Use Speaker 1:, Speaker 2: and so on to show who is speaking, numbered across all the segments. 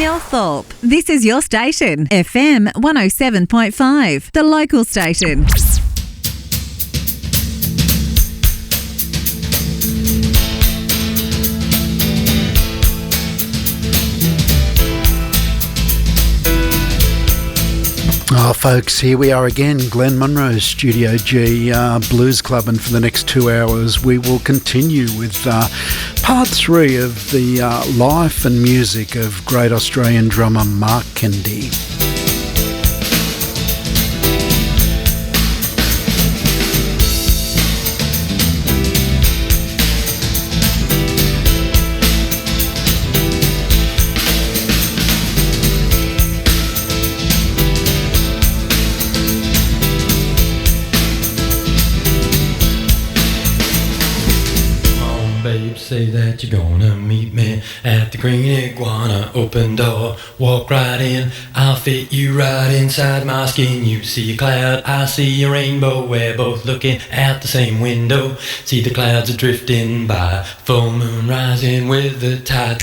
Speaker 1: Millthorpe. This is your station, FM 107.5, the local station.
Speaker 2: Oh, folks, here we are again, Glenn Munro's Studio G Blues Club, and for the next 2 hours we will continue with part 3 of the life and music of great Australian drummer Mark Kennedy.
Speaker 3: Say that you're gonna meet me at the Green Iguana. Open door, walk right in. I'll fit you right inside my skin. You see a cloud, I see a rainbow. We're both looking out the same window. See the clouds are drifting by, full moon rising with the tide.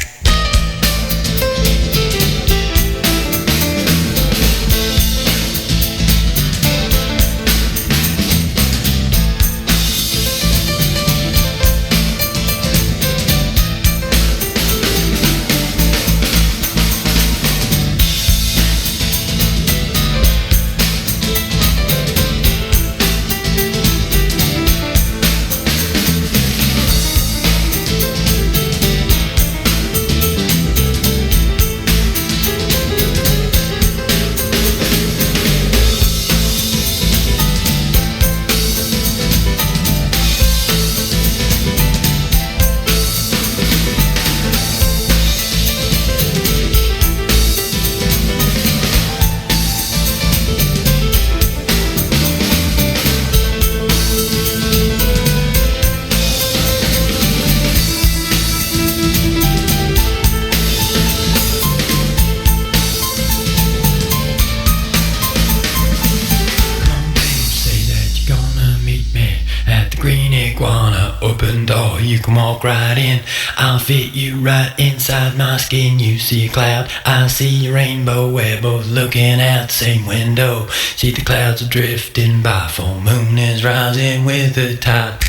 Speaker 3: You can walk right in, I'll fit you right inside my skin. You see a cloud, I see a rainbow. We're both looking out the same window. See the clouds are drifting by, full moon is rising with the tide.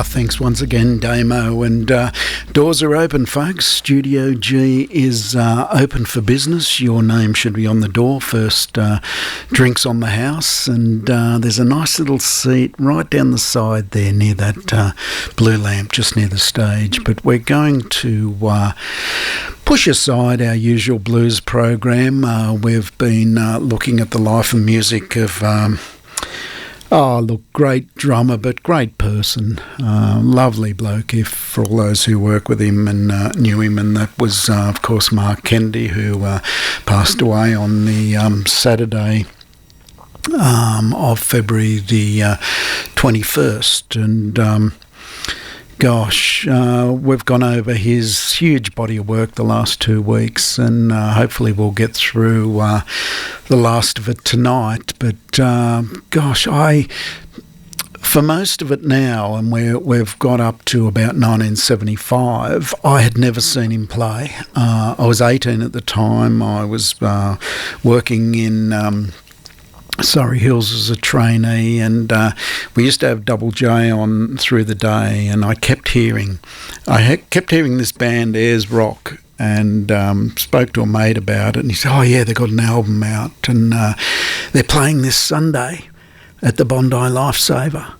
Speaker 2: Thanks once again, Damo, and doors are open, folks. Studio G is open for business. Your name should be on the door. First drinks on the house, and there's a nice little seat right down the side there near that blue lamp just near the stage. But we're going to push aside our usual blues program. We've been looking at the life and music of great drummer, but great person. Lovely bloke, for all those who work with him and knew him. And that was, of course, Mark Kennedy, who passed away on the Saturday of February the 21st. And we've gone over his huge body of work the last 2 weeks, and hopefully we'll get through the last of it tonight. But for most of it now, and we've got up to about 1975, I had never seen him play. I was 18 at the time. I was working in Surrey Hills as a trainee, and we used to have Double J on through the day, and I kept hearing this band, Ayers Rock, and spoke to a mate about it, and he said, oh yeah, they've got an album out, and they're playing this Sunday. at the Bondi Lifesaver.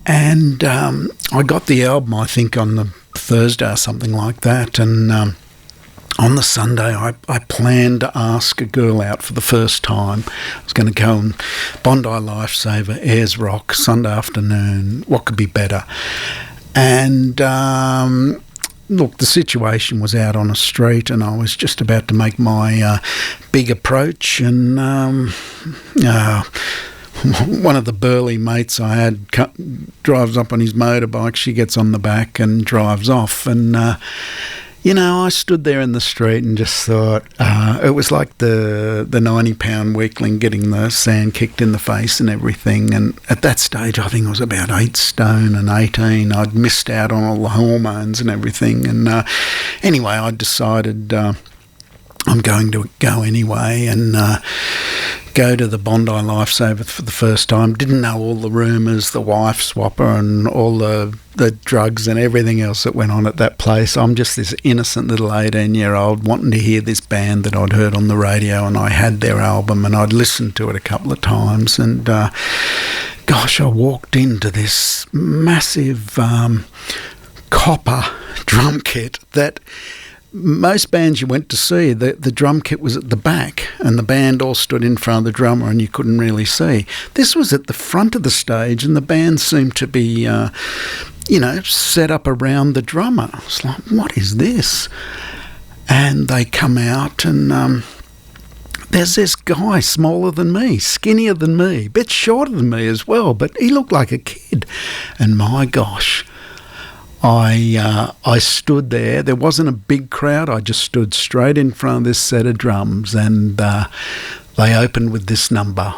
Speaker 2: And I got the album, I think, on the Thursday or something like that. And on the Sunday, I planned to ask a girl out for the first time. I was going to go on Bondi Lifesaver, Ayers Rock, Sunday afternoon. What could be better? And look, the situation was out on a street, and I was just about to make my big approach, and one of the burly mates I had drives up on his motorbike. She gets on the back and drives off, and I stood there in the street and just thought, it was like the 90-pound weakling getting the sand kicked in the face and everything. And at that stage, I think I was about 8 stone and 18. I'd missed out on all the hormones and everything. And anyway, I decided I'm going to go anyway and go to the Bondi Lifesaver for the first time. Didn't know all the rumours, the wife swapper and all the drugs and everything else that went on at that place. I'm just this innocent little 18-year-old wanting to hear this band that I'd heard on the radio, and I had their album and I'd listened to it a couple of times. And gosh, I walked into this massive copper drum kit that most bands you went to see, the drum kit was at the back and the band all stood in front of the drummer and you couldn't really see. This was at the front of the stage and the band seemed to be, set up around the drummer. I was like, what is this? And they come out and there's this guy smaller than me, skinnier than me, a bit shorter than me as well, but he looked like a kid. And my gosh, I stood there. There wasn't a big crowd. I just stood straight in front of this set of drums, and they opened with this number.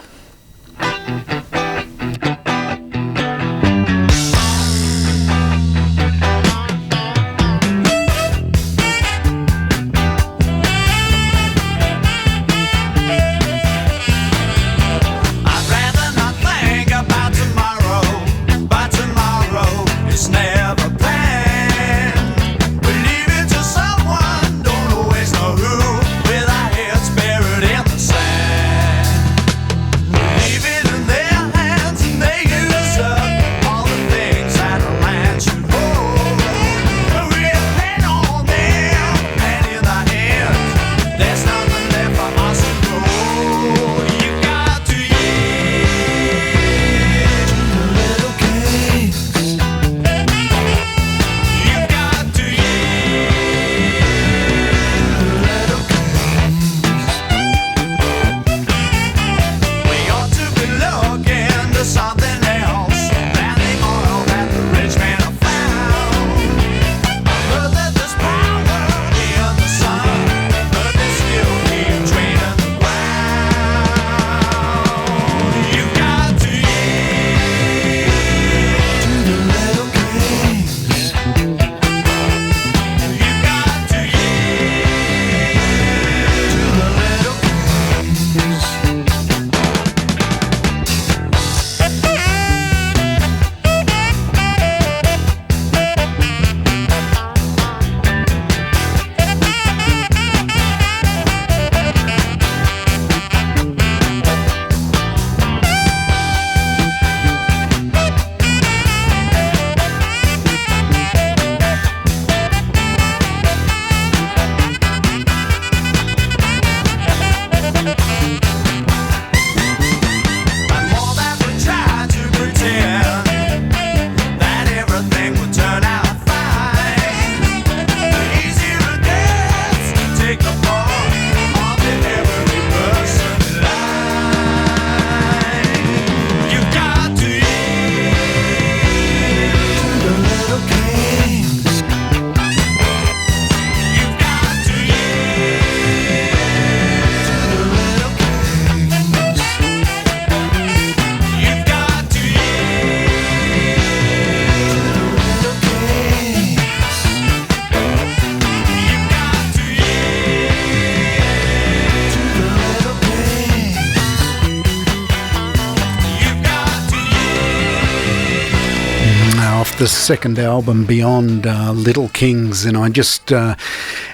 Speaker 2: The second album, Beyond Little Kings, and I just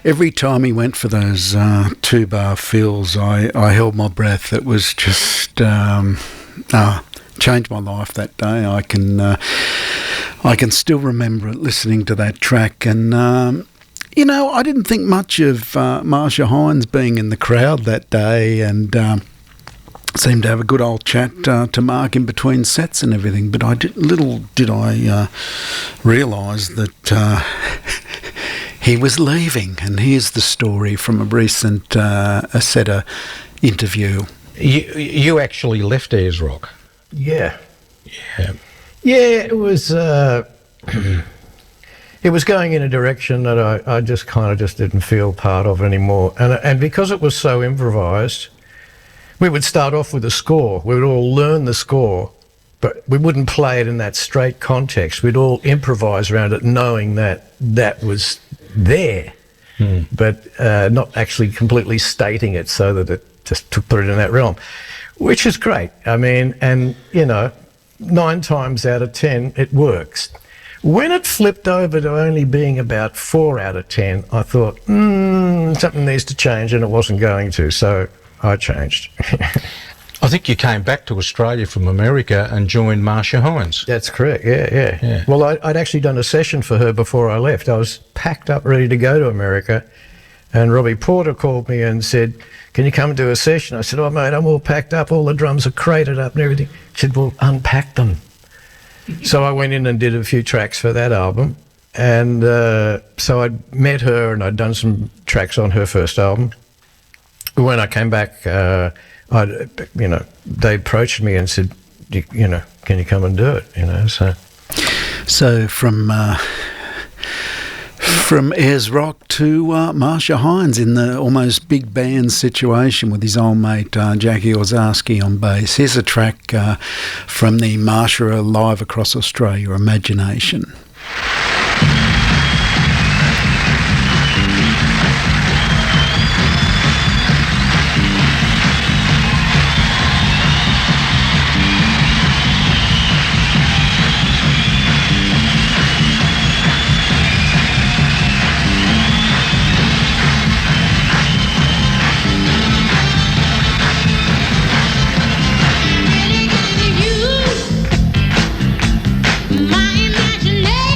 Speaker 2: every time he went for those 2-bar fills, I held my breath. It was just changed my life that day. I can still remember it, listening to that track. And, you know, I didn't think much of Marsha Hines being in the crowd that day, and seemed to have a good old chat to Mark in between sets and everything. But little did I realise that he was leaving. And here's the story from a recent ASETA interview.
Speaker 4: You actually left Ayers Rock.
Speaker 5: Yeah. It was it was going in a direction that I just kind of just didn't feel part of anymore, and because it was so improvised, we would start off with a score. We would all learn the score, but we wouldn't play it in that straight context. We'd all improvise around it, knowing that was there, but not actually completely stating it so that it just to put it in that realm, which is great. I mean, and you know, 9 times out of 10 it works. When it flipped over to only being about 4 out of 10, I thought, something needs to change, and it wasn't going to, so I changed.
Speaker 4: I think you came back to Australia from America and joined Marsha Hines.
Speaker 5: That's correct, yeah. Well, I'd actually done a session for her before I left. I was packed up, ready to go to America, and Robbie Porter called me and said, "Can you come and do a session?" I said, "Oh, mate, I'm all packed up. All the drums are crated up and everything." She said, "Well, unpack them." So I went in and did a few tracks for that album. And so I'd met her and I'd done some tracks on her first album. When I came back, they approached me and said, "Can you come and do it?"
Speaker 2: So from Ayers Rock to Marsha Hines in the almost big band situation with his old mate Jackie Ozarski on bass. Here's a track from the Marsha Live Across Australia, Imagination.
Speaker 6: My imagination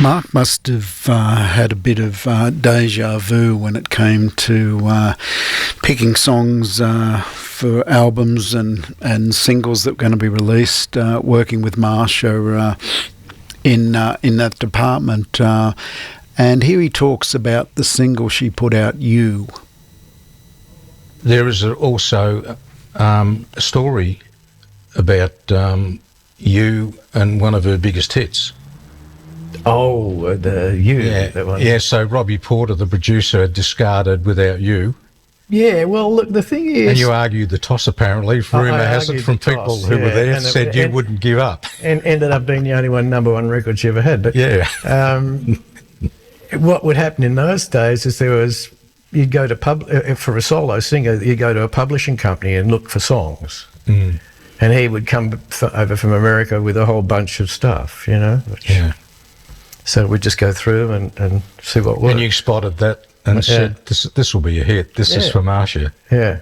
Speaker 2: Mark must have had a bit of deja vu when it came to picking songs for albums and singles that were going to be released, working with Marsha in that department. And here he talks about the single she put out, You.
Speaker 4: There is also a story about You and one of her biggest hits.
Speaker 5: Oh, the You.
Speaker 4: Yeah,
Speaker 5: That one.
Speaker 4: yeah. So Robbie Porter, the producer, had discarded Without You.
Speaker 5: Yeah, well, look, the thing is...
Speaker 4: And you argued the toss, apparently, rumour has it,
Speaker 5: argued
Speaker 4: from
Speaker 5: the
Speaker 4: people
Speaker 5: toss,
Speaker 4: who were
Speaker 5: yeah,
Speaker 4: there,
Speaker 5: and
Speaker 4: said you wouldn't give up.
Speaker 5: And ended up being the only number one record she ever had. But
Speaker 4: Yeah.
Speaker 5: what would happen in those days is you'd go to for a solo singer, you'd go to a publishing company and look for songs.
Speaker 4: Mm.
Speaker 5: And he would come over from America with a whole bunch of stuff,
Speaker 4: Yeah.
Speaker 5: So we'd just go through and see what worked.
Speaker 4: And you spotted that and said, this will be a hit. This is for Marsha.
Speaker 5: Yeah.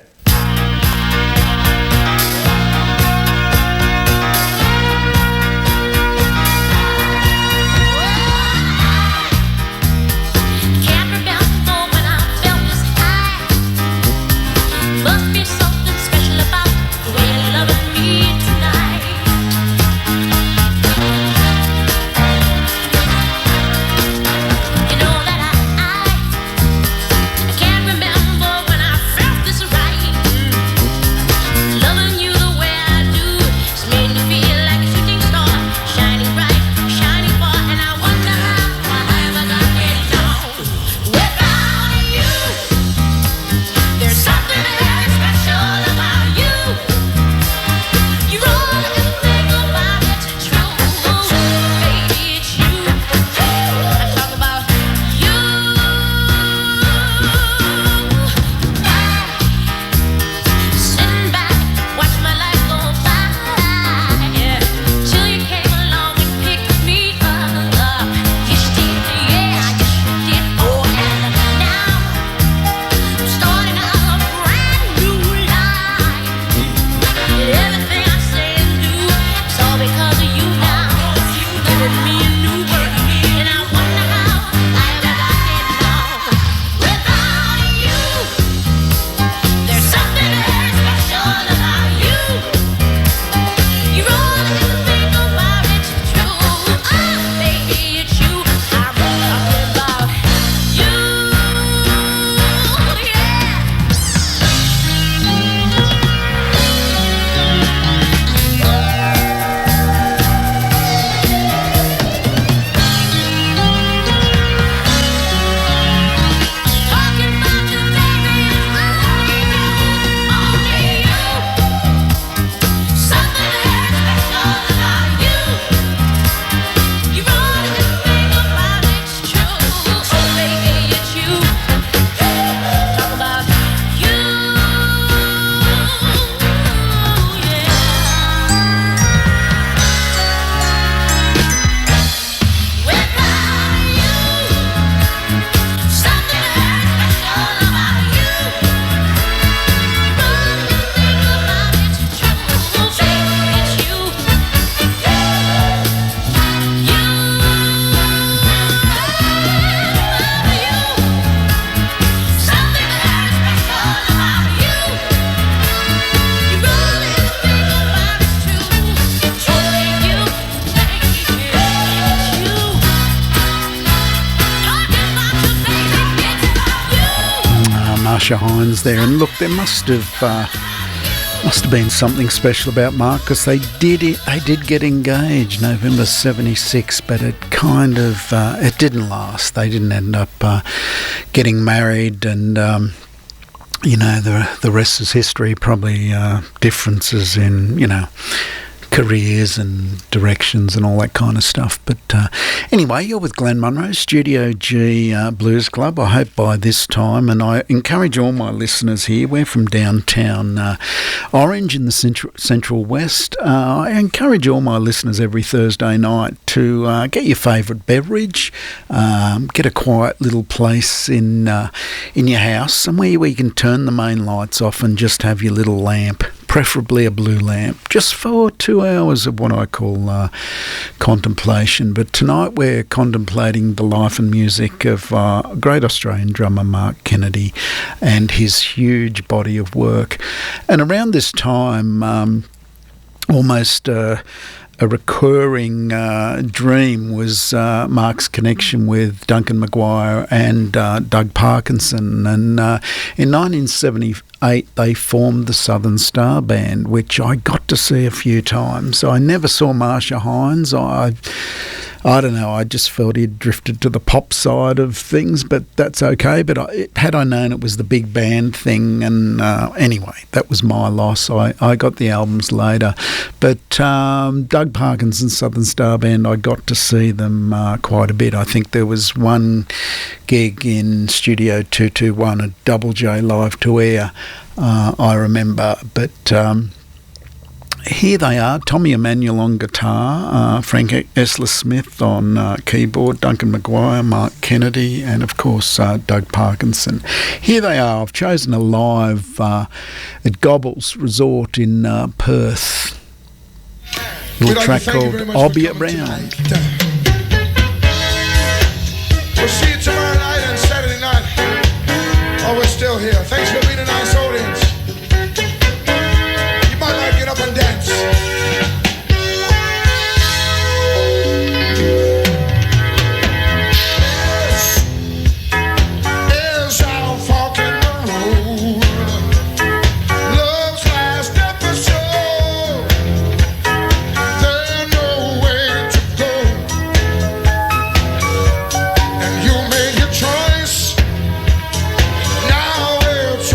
Speaker 2: Marsha Hines there, and look, there must have been something special about Mark, because they did get engaged November 76, but it kind of it didn't last. They didn't end up getting married, and the rest is history. Probably differences in careers and directions and all that kind of stuff. But anyway, you're with Glenn Munro, Studio G Blues Club. I hope by this time, and I encourage all my listeners here, we're from downtown Orange in the Central West. I encourage all my listeners every Thursday night to get your favourite beverage, get a quiet little place in your house, somewhere where you can turn the main lights off and just have your little lamp preferably a blue lamp, just for 2 hours of what I call contemplation. But tonight we're contemplating the life and music of great Australian drummer Mark Kennedy and his huge body of work. And around this time, almost a recurring dream was Mark's connection with Duncan Maguire and Doug Parkinson. And in 1978, they formed the Southern Star Band, which I got to see a few times. I never saw Marcia Hines. I don't know, I just felt he'd drifted to the pop side of things, but that's okay. But had I known it was the big band thing, and anyway, that was my loss. I got the albums later. But Doug Parkinson's Southern Star Band, I got to see them quite a bit. I think there was one gig in Studio 221 at Double J Live to Air, I remember. But here they are, Tommy Emmanuel on guitar, Frank Esler-Smith on keyboard, Duncan Maguire, Mark Kennedy, and of course Doug Parkinson. Here they are. I've chosen a live at Gobbles Resort in Perth. A little track called I'll Be Around.
Speaker 6: We'll see you tomorrow night and Saturday night. Oh, we're still here. Thanks for being a nice audience. Get up and dance. As I'm walking the road, love's last episode. There's nowhere to go, and you made your choice. Now it's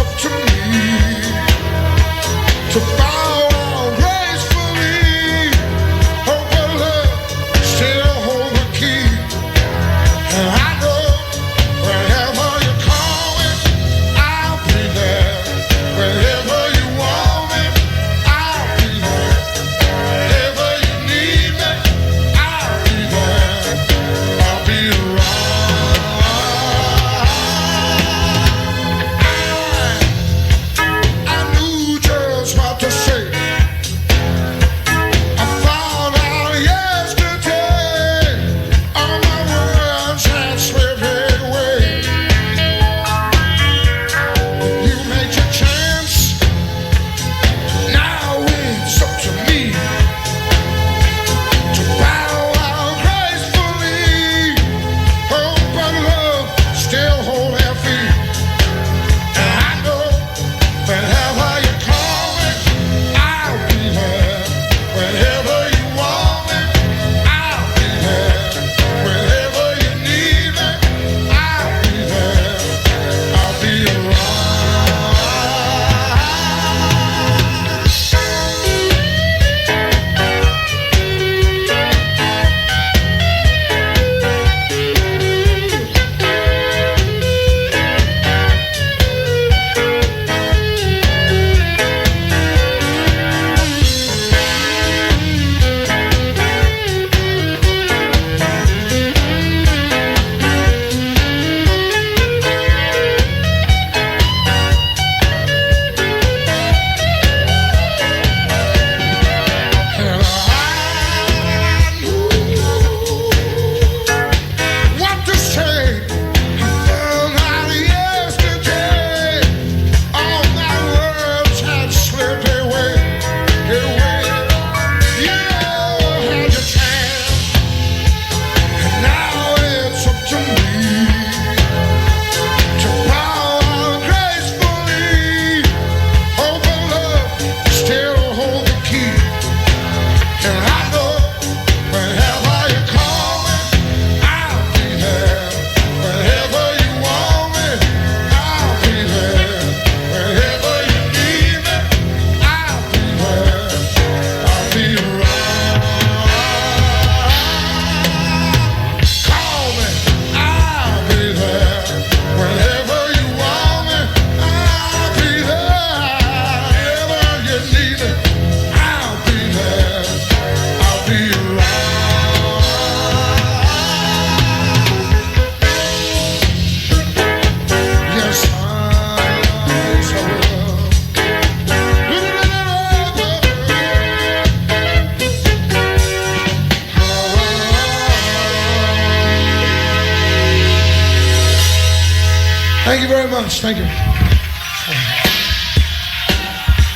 Speaker 6: much. Thank you.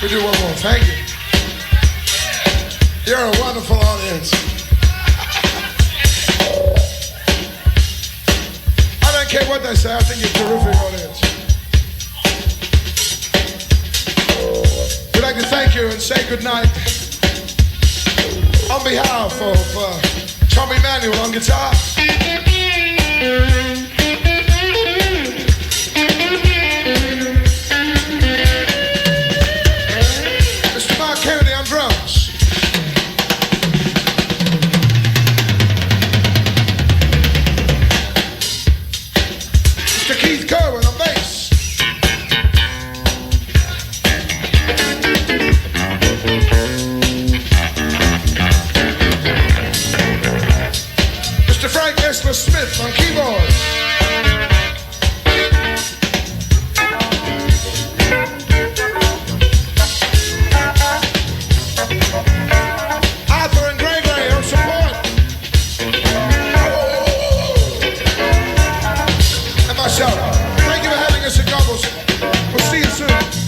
Speaker 6: We do one more. Thank you. You're a wonderful audience. I don't care what they say. I think you're a terrific audience. We'd like to thank you and say good night on behalf of Tommy Manuel on guitar. Mr. Mark Kennedy on drums. Mr. Keith Kerwin on bass. Mr. Frank Esler Smith on keyboards. Arthur and Gray Gray on support. And myself. Thank you for having us at Goggles. We'll see you soon.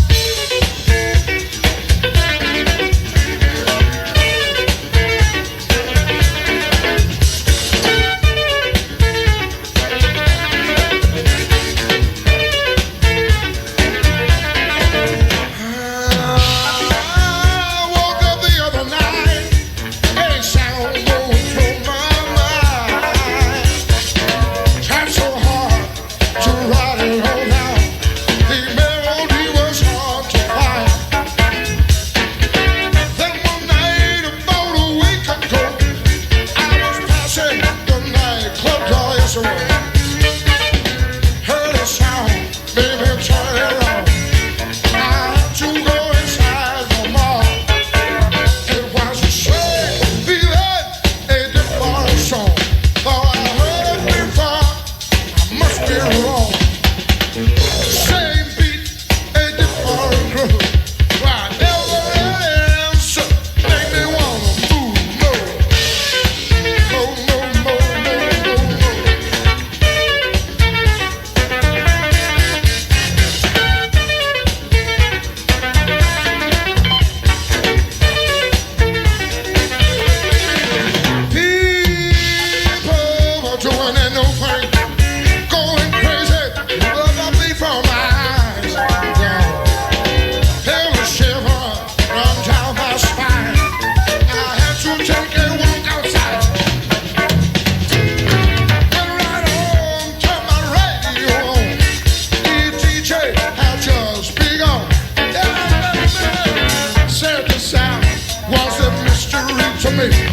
Speaker 6: Move.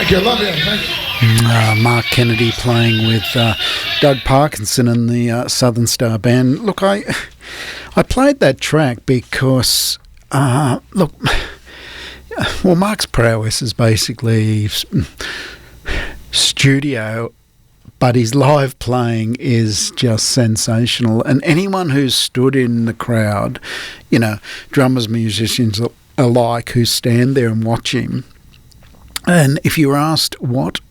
Speaker 6: Thank you. Love you. Thank you.
Speaker 2: Mark Kennedy playing with Doug Parkinson and the Southern Star Band. Look, I played that track because, Mark's prowess is basically studio, but his live playing is just sensational. And anyone who's stood in the crowd, drummers, musicians alike, who stand there and watch him, and if you're asked what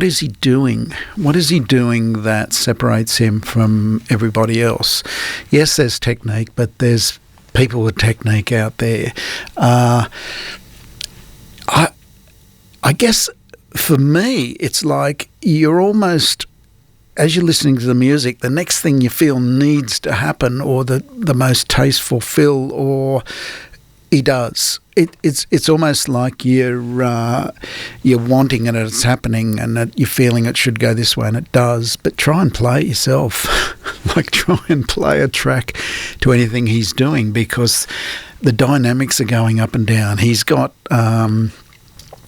Speaker 2: is he doing? What is he doing that separates him from everybody else? Yes, there's technique, but there's people with technique out there. I guess for me, it's like you're almost, as you're listening to the music, the next thing you feel needs to happen, or the most tasteful fill, or he does. It's almost like you're wanting it and it's happening, and that you're feeling it should go this way, and it does. But try and play it yourself. Like, try and play a track to anything he's doing, because the dynamics are going up and down. He's got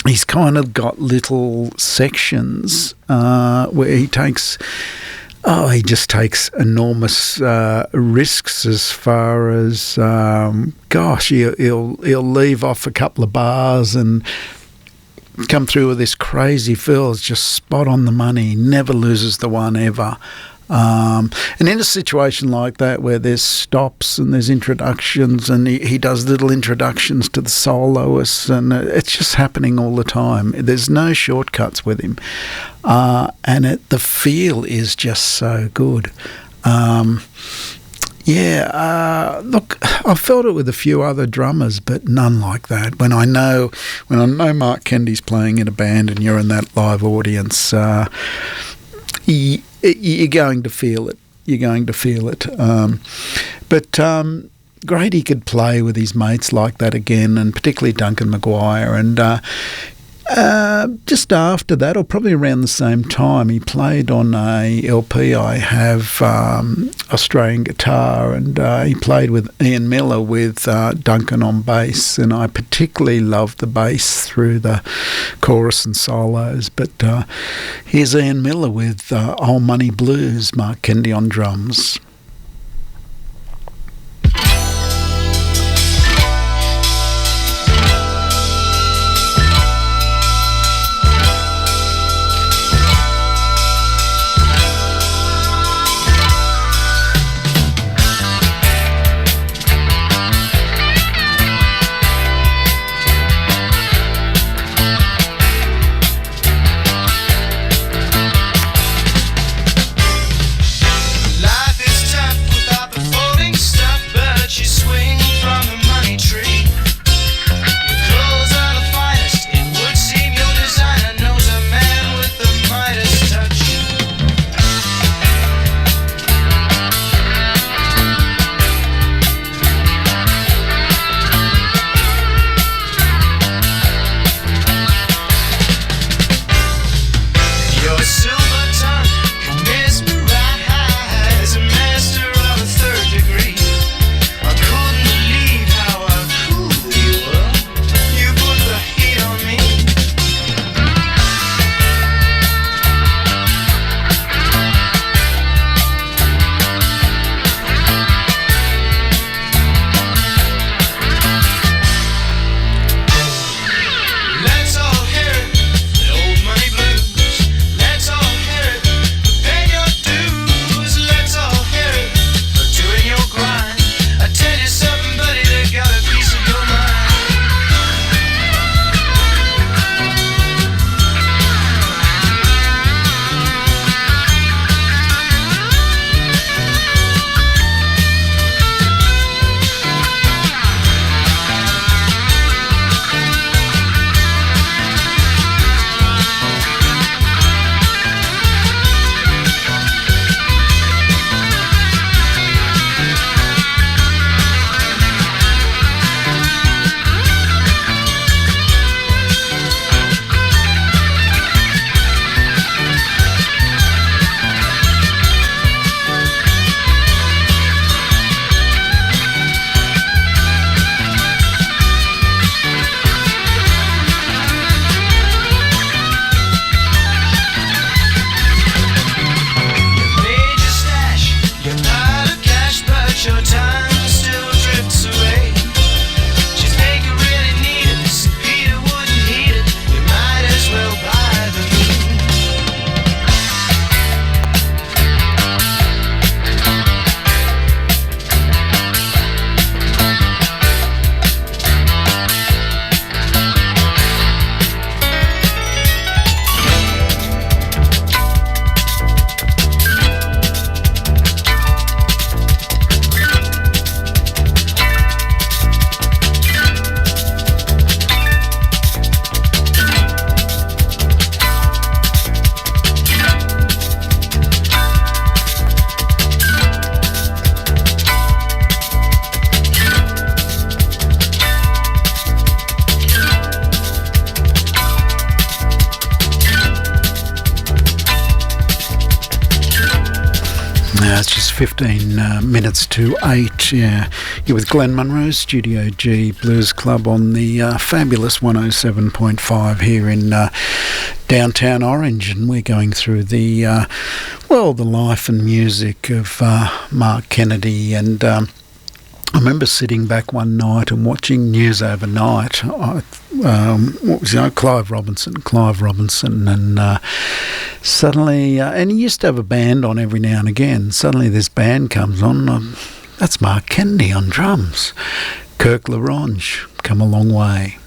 Speaker 2: he's kind of got little sections where he takes. Oh, he just takes enormous risks as far as, he'll leave off a couple of bars and come through with this crazy fill. It's just spot on the money. He never loses the one ever. And in a situation like that, where there's stops and there's introductions, and he does little introductions to the soloists, and it's just happening all the time. There's no shortcuts with him. And the feel is just so good. Look, I've felt it with a few other drummers, but none like that. When I know Mark Kennedy's playing in a band and you're in that live audience, you're going to feel it. You're going to feel it. But great he could play with his mates like that again, and particularly Duncan Maguire. And just after that, or probably around the same time, he played on a LP I have, Australian Guitar, and he played with Ian Miller with Duncan on bass, and I particularly loved the bass through the chorus and solos. But here's Ian Miller with Old Money Blues, Mark Kennedy on drums.
Speaker 7: Life is
Speaker 2: 15 minutes to 8. Yeah, you're with Glenn Munro, Studio G Blues Club on the fabulous 107.5 here in downtown Orange, and we're going through the the life and music of Mark Kennedy. And I remember sitting back one night and watching News Overnight. Clive Robinson, and suddenly, and he used to have a band on every now and again. Suddenly, this band comes on. That's Mark Kennedy on drums. Kirk LaRonge, Come a Long Way.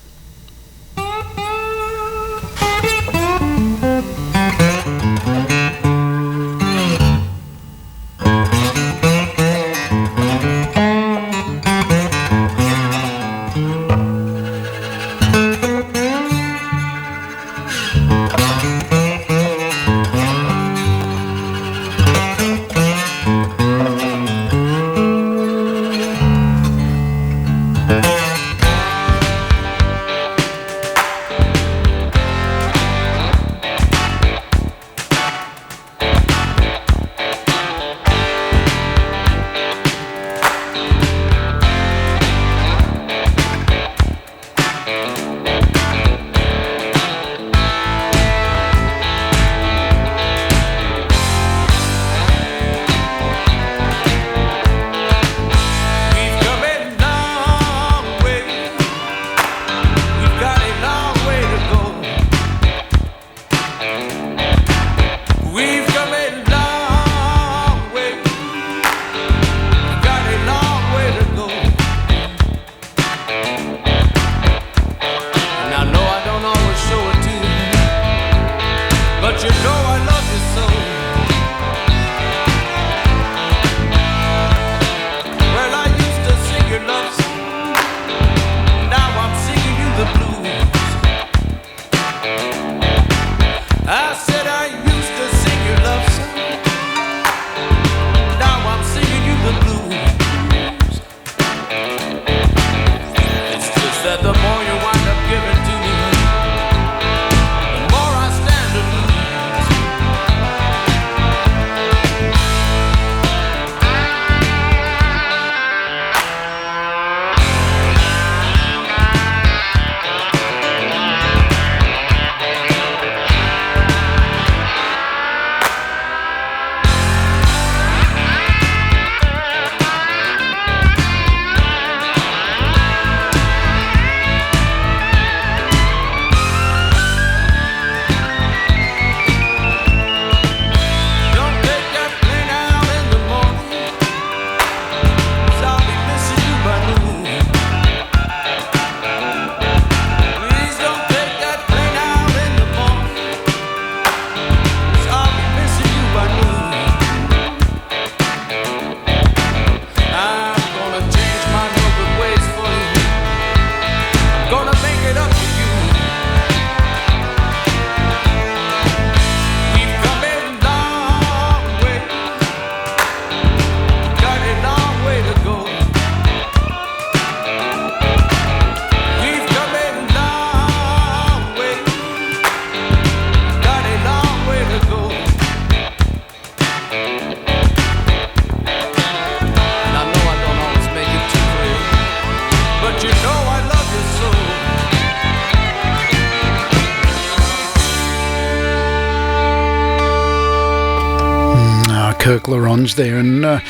Speaker 2: Kirk LaRonge there, and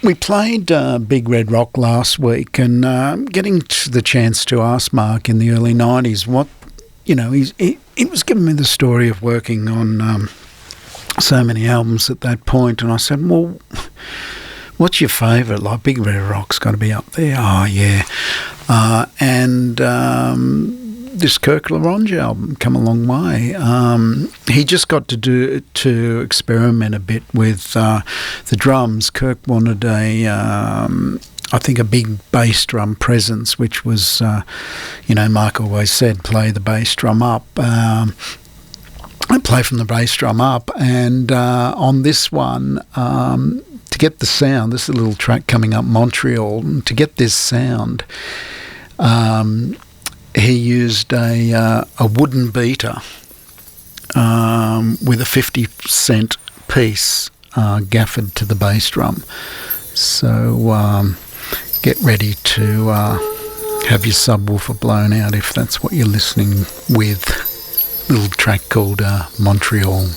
Speaker 2: we played Big Red Rock last week, and getting the chance to ask Mark in the early 90s what, he was giving me the story of working on so many albums at that point, and I said, well, what's your favourite? Like, Big Red Rock's got to be up there. Oh, yeah. This Kirk LaRonge album, Come a Long Way. He just got to experiment a bit with the drums. Kirk wanted a big bass drum presence, which was, Mark always said, play the bass drum up. I play from the bass drum up, and on this one, to get the sound, this is a little track coming up Montreal, to get this sound, he used a wooden beater with a 50-cent piece Gafford to the bass drum. So get ready to have your subwoofer blown out if that's what you're listening with. A little track called Montreal.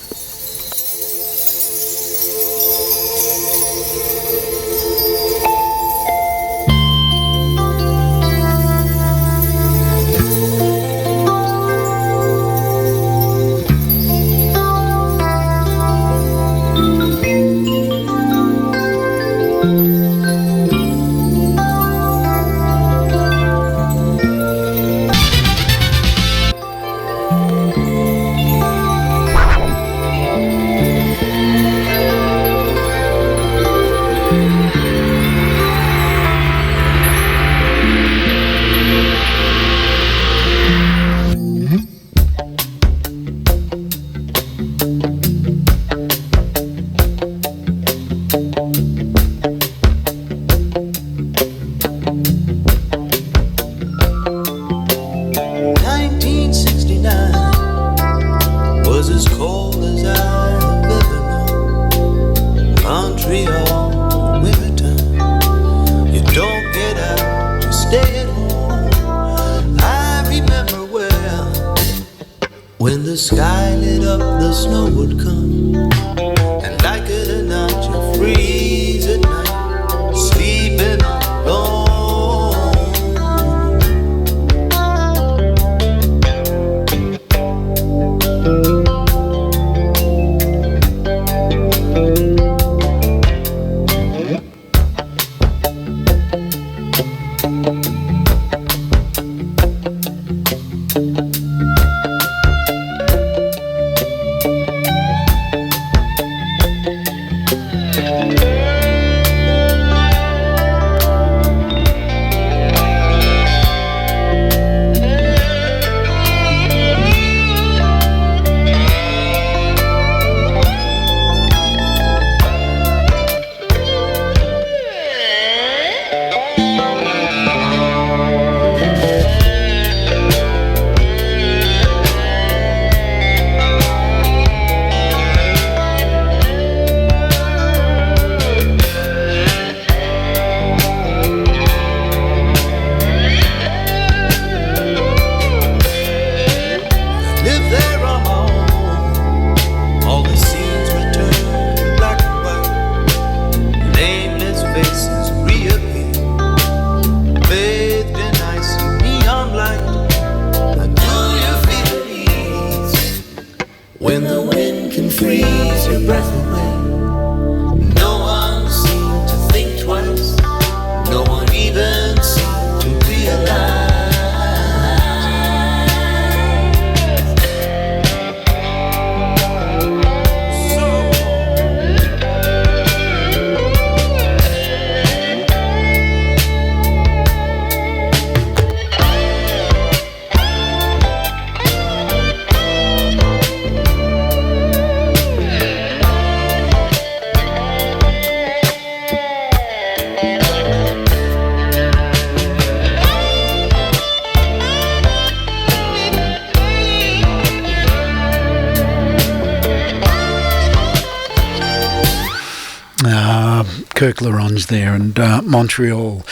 Speaker 2: Kirk Laronge there, and Montreal,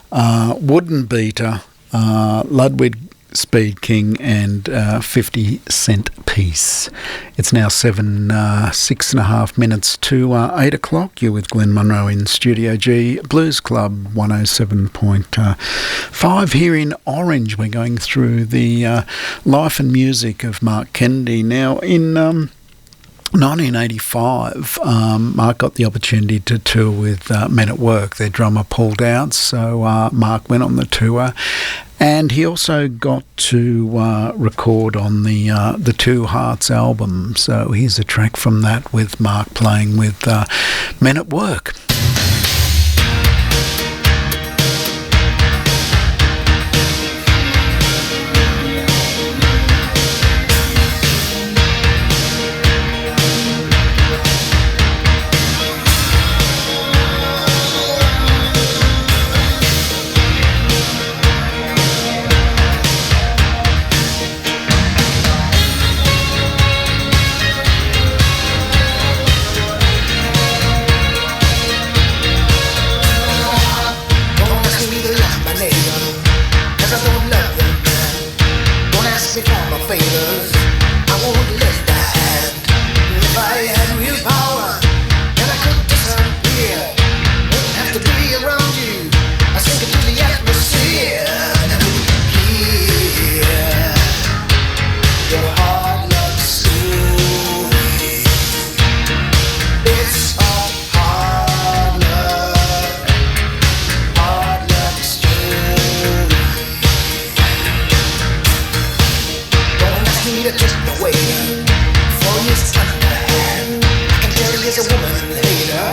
Speaker 2: Wooden Beater, Ludwig Speed King, and 50 Cent Piece. It's now 6.5 minutes to 8 o'clock. You're with Glenn Munro in Studio G, Blues Club 107.5 here in Orange. We're going through the life and music of Mark Kennedy. Now, in 1985, Mark got the opportunity to tour with Men at Work. Their drummer pulled out, so Mark went on the tour, and he also got to record on the Two Hearts album. So here's a track from that with Mark playing with Men at Work.
Speaker 7: favors. I won't let that. If I had real power, then I could disappear. Wouldn't have to be around you. I sink into the atmosphere. And here, your hard luck story. It's a hard luck story. Don't ask me to just wait for his underhand. I can tell he is a woman hater,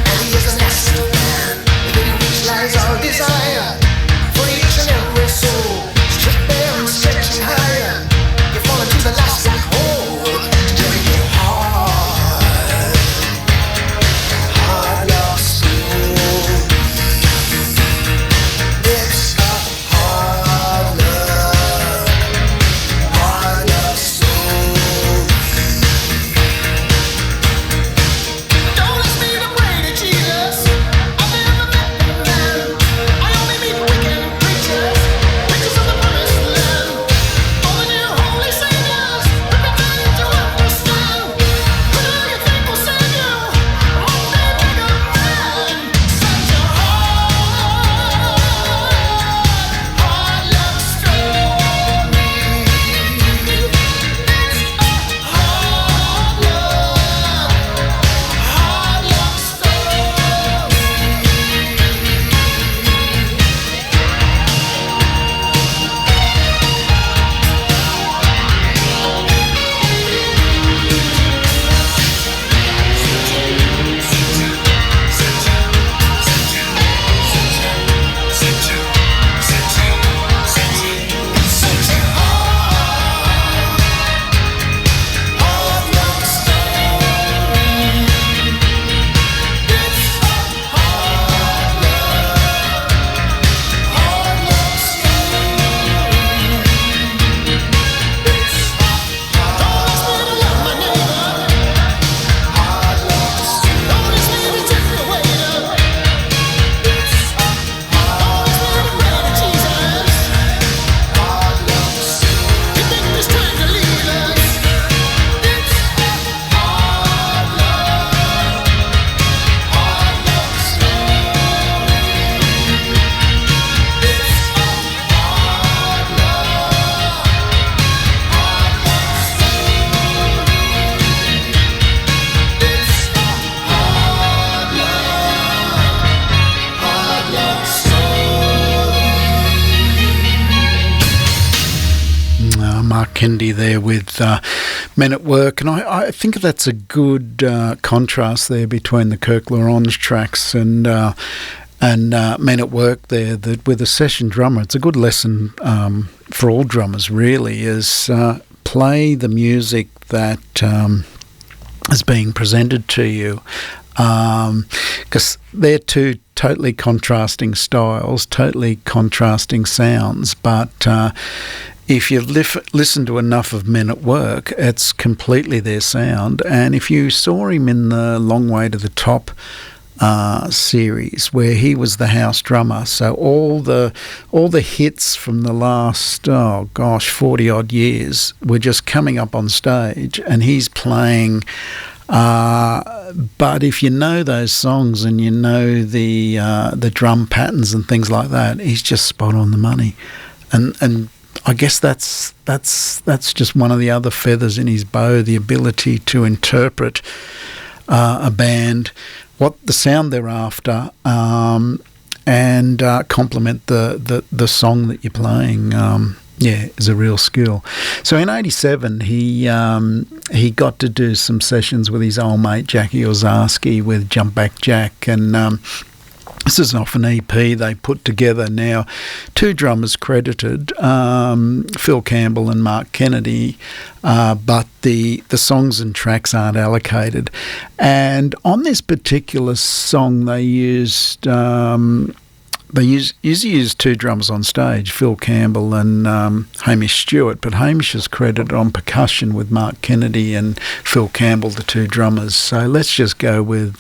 Speaker 7: and he is a nasty man. Within reach lies our desire for each and every soul. Strip bare and stretching higher, you fall into the last black hole. Tell your hard luck story. It's a hard luck story. Don't ask me to pray to Jesus. I've never met the man. I only meet wicked preachers, preachers of the promised land. All the new holy saviors, pretending to understand. Who do you think will save you? Won't they make a man? Such a hard luck story.
Speaker 2: Mark Kennedy there with Men at Work, and I think that's a good contrast there between the Kirk L'Orange tracks and Men at Work there. That with a session drummer, it's a good lesson for all drummers really, is play the music that is being presented to you, because they're two totally contrasting styles, totally contrasting sounds, but if you listen to enough of Men at Work, it's completely their sound. And if you saw him in the Long Way to the Top series, where he was the house drummer, so all the hits from the last 40 odd years were just coming up on stage, and he's playing. But if you know those songs and you know the drum patterns and things like that, he's just spot on the money, and I guess that's just one of the other feathers in his bow, the ability to interpret a band, what the sound they're after, and complement the song that you're playing. Is a real skill. So in '87, he got to do some sessions with his old mate Jackie Ozarski with Jump Back Jack, and this is off an EP they put together. Now, two drummers credited, Phil Campbell and Mark Kennedy, but the songs and tracks aren't allocated. And on this particular song, they used two drummers on stage, Phil Campbell and Hamish Stewart, but Hamish is credited on percussion with Mark Kennedy and Phil Campbell, the two drummers. So let's just go with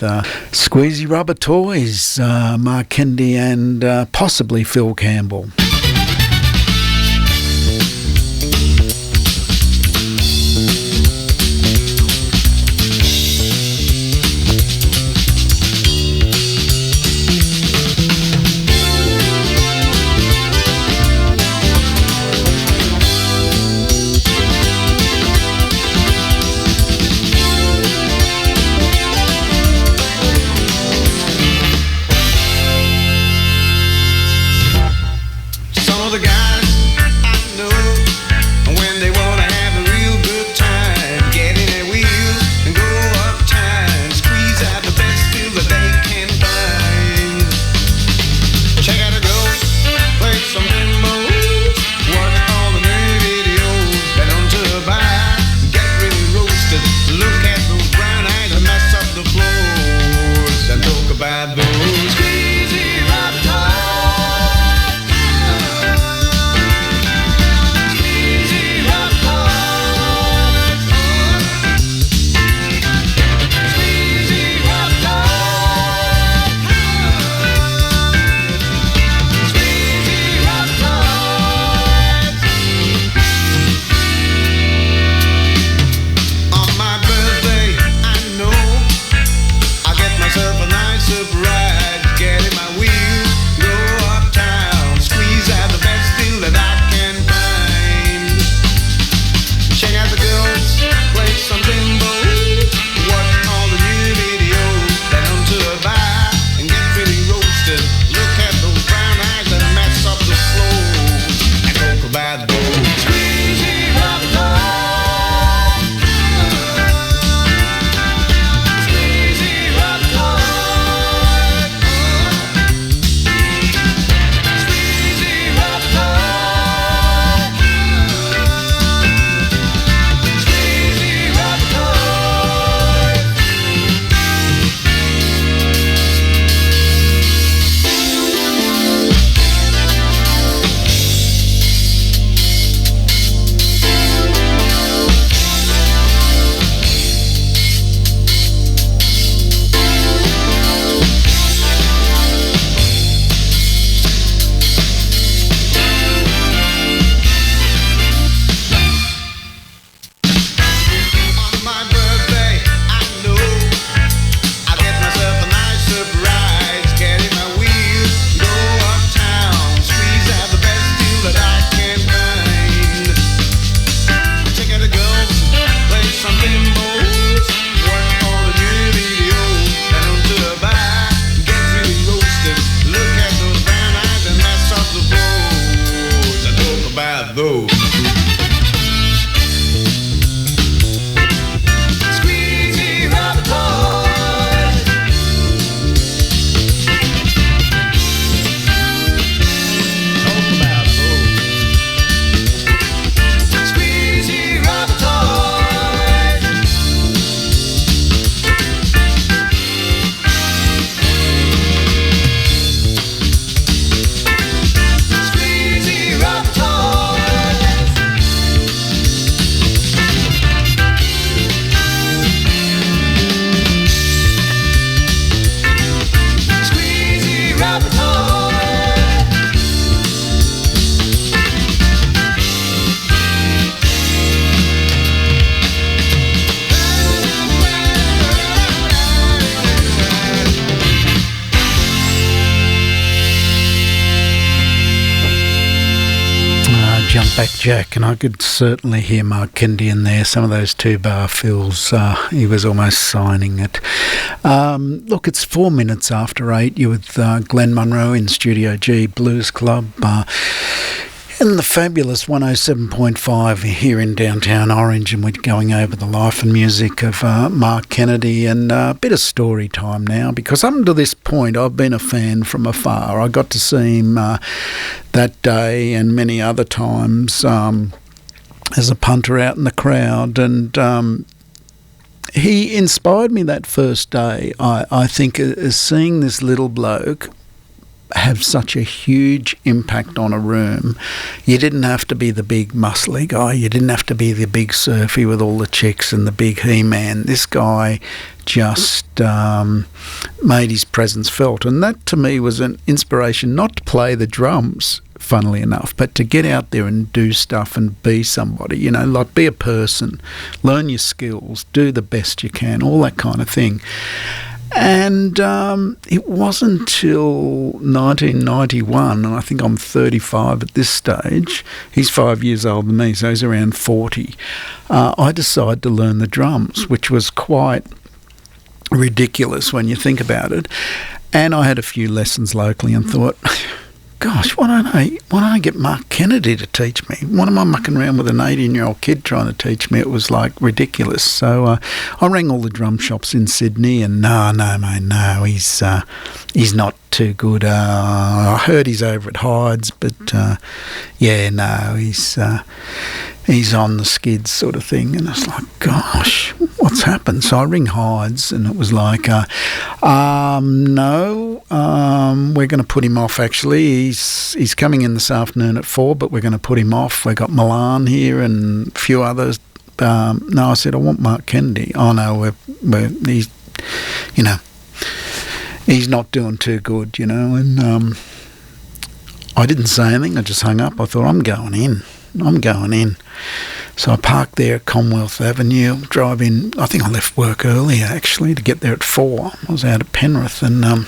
Speaker 2: Squeezy Rubber Toys, Mark Kennedy and possibly Phil Campbell. Back Jack, and I could certainly hear Mark Kennedy in there. Some of those 2-bar fills, he was almost signing it. Look, it's 4 minutes after 8. You're with Glenn Munro in Studio G Blues Club. In the fabulous 107.5 here in downtown Orange, and we're going over the life and music of Mark Kennedy, and a bit of story time now, because up to this point I've been a fan from afar. I got to see him that day and many other times as a punter out in the crowd, and he inspired me that first day. I think as seeing this little bloke have such a huge impact on a room. You didn't have to be the big muscly guy. You didn't have to be the big surfy with all the chicks and the big He-Man. This guy just made his presence felt. And that to me was an inspiration, not to play the drums, funnily enough, but to get out there and do stuff and be somebody, you know, like be a person, learn your skills, do the best you can, all that kind of thing. And it wasn't until 1991, and I think I'm 35 at this stage, he's 5 years older than me, so he's around 40, I decided to learn the drums, which was quite ridiculous when you think about it. And I had a few lessons locally and thought, gosh, why don't I get Mark Kennedy to teach me? What am I mucking around with an 18-year-old kid trying to teach me? It was like ridiculous. So I rang all the drum shops in Sydney, and no, mate, no, he's not too good. I heard he's over at Hyde's, but yeah, no, he's on the skids sort of thing. And it's like, gosh, what's happened? So I ring Hyde's, and it was like, no, we're going to put him off, actually. He's coming in this afternoon at 4, but we're going to put him off. We've got Milan here and a few others. No, I said, I want Mark Kennedy. Oh, no, he's, you know, he's not doing too good, you know. And I didn't say anything. I just hung up. I thought, I'm going in. So I parked there at Commonwealth Avenue, drive in. I think I left work earlier, actually, to get there at 4. I was out at Penrith, and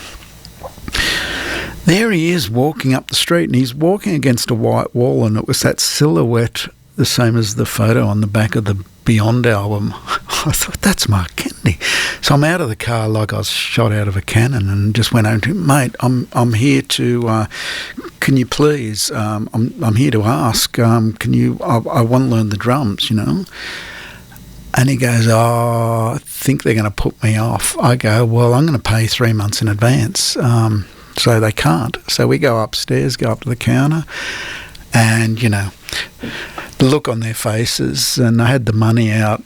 Speaker 2: there he is walking up the street, and he's walking against a white wall, and it was that silhouette, the same as the photo on the back of the Beyond album. I thought, that's Mark Kennedy. So I'm out of the car like I was shot out of a cannon, and just went over to him, mate, I'm here to, can you please, I'm here to ask, can you, I want to learn the drums, you know. And he goes, oh, I think they're going to put me off. I go, well, I'm going to pay 3 months in advance. So they can't. So we go upstairs, go up to the counter, and, you know, the look on their faces, and I had the money out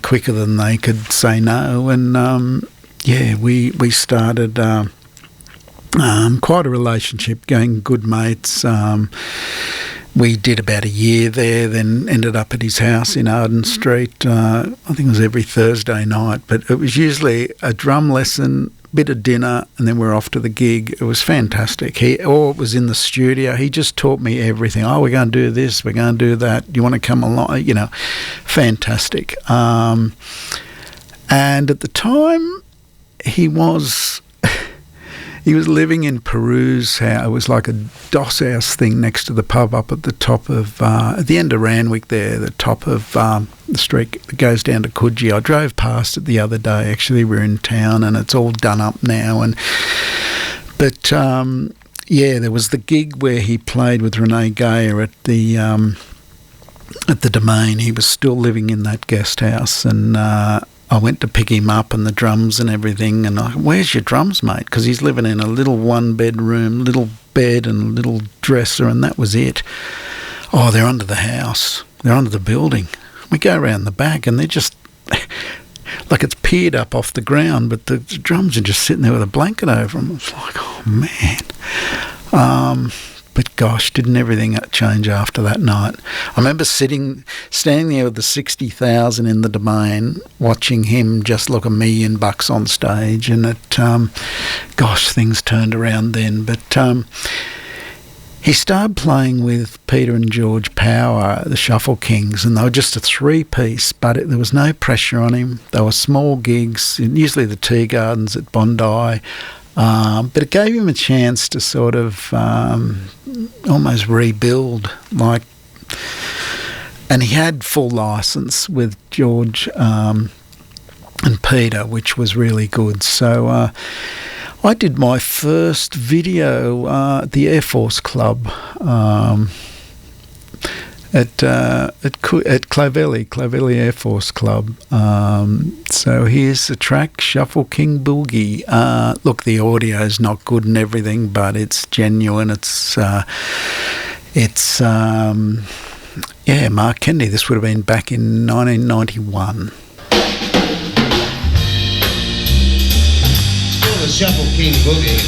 Speaker 2: quicker than they could say no. And, yeah, we started quite a relationship, going good mates. We did about a year there, then ended up at his house in Arden Street. I think it was every Thursday night, but it was usually a drum lesson, bit of dinner, and then we're off to the gig. It was fantastic. It was in the studio. He just taught me everything. Oh, we're going to do this, we're going to do that. You want to come along? You know, fantastic. And at the time, he was living in Peru's house. It was like a doss house thing next to the pub up at the top of, at the end of Randwick there, the top of the street that goes down to Coogee. I drove past it the other day. Actually, we're in town, and it's all done up now. But yeah, there was the gig where he played with Renee Gayer at the Domain. He was still living in that guest house, and I went to pick him up and the drums and everything, and where's your drums, mate? Because he's living in a little one-bedroom, little bed and a little dresser, and that was it. Oh, they're under the house. They're under the building. We go around the back, and they're just like it's peered up off the ground, but the drums are just sitting there with a blanket over them. It's like, oh, man. But gosh, didn't everything change after that night? I remember standing there with the 60,000 in the Domain, watching him just look $1 million on stage, and gosh, things turned around then. But he started playing with Peter and George Power, the Shuffle Kings, and they were just a 3-piece, but there was no pressure on him. They were small gigs, usually the Tea Gardens at Bondi. But it gave him a chance to sort of almost rebuild, like and he had full license with George and Peter, which was really good. So I did my first video at the Air Force Club at Clovelly Air Force Club. So here's the track, Shuffle King Boogie. Look, the audio is not good and everything, but it's genuine. It's Mark Kennedy. This would have been back in 1991.
Speaker 8: Still the Shuffle King Boogie.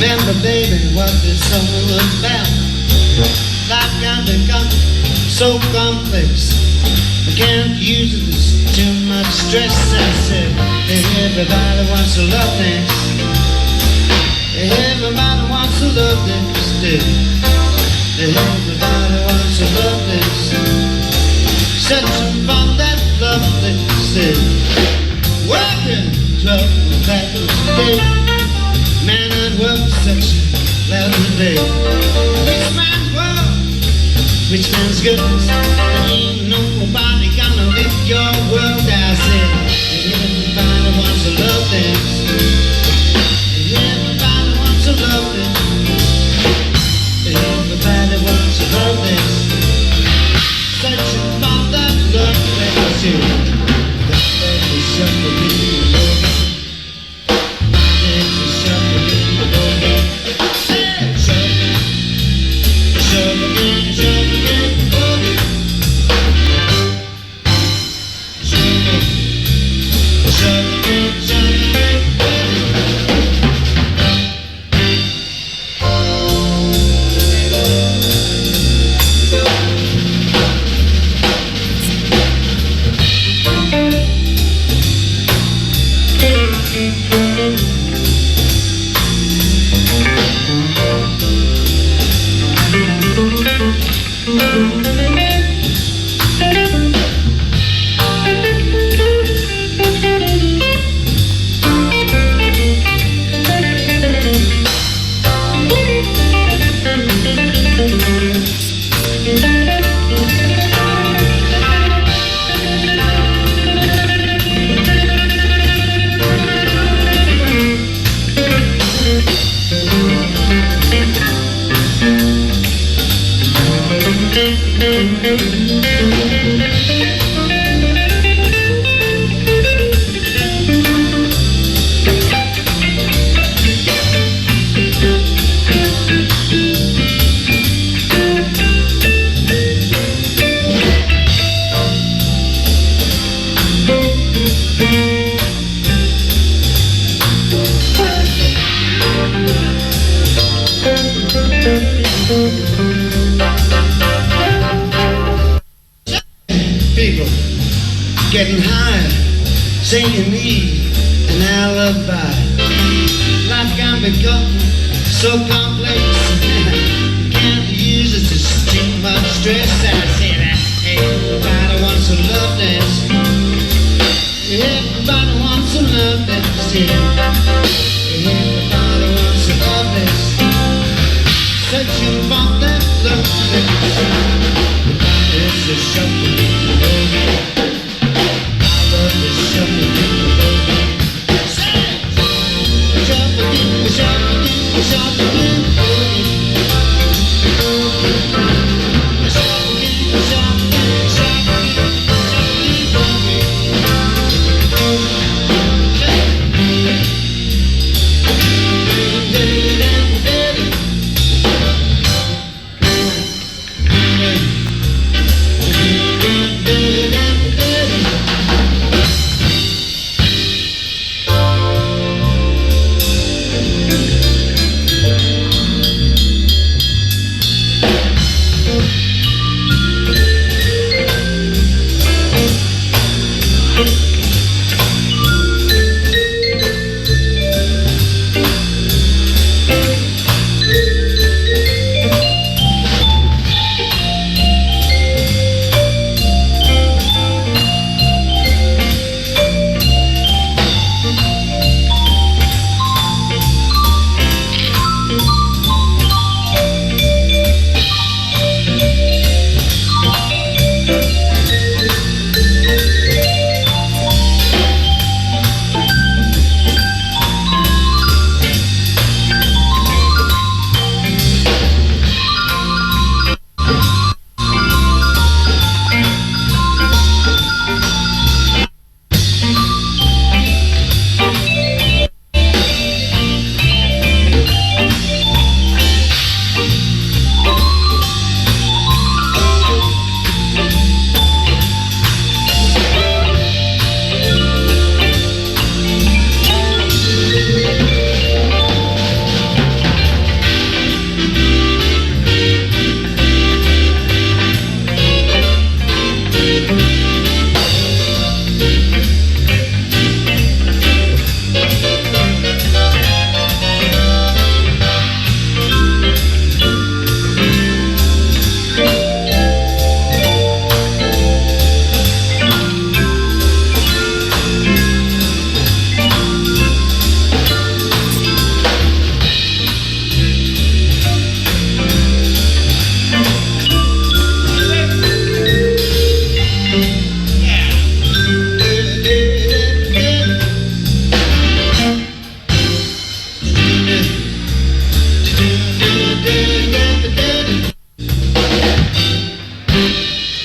Speaker 8: Remember, baby, what this song was about. Life got become so complex. I can't use it, there's too much stress. I said, everybody wants to love this. Everybody wants to love this. Everybody wants to love this. Searching for that love this. Working trouble back today. Man, I'd work such a lousy day. Rich man's world, rich man's goodness. There ain't nobody gonna lift your world. I said, everybody wants to love this. Everybody wants to love this. Everybody wants to love this. Searching for that love that's you. That love is something. People getting high, singing me an alibi. Life can become so complex. Can't use it, just too much stress. I say that everybody wants to love this. Everybody wants to love this. still. Everybody wants to love this, searching for that love. It's a shuffle in the boogie. I love this shuffle in the boogie. Shuffle in the shuffle in the shuffle in the boogie. Shuffle in the shuffle in the shuffle in the boogie.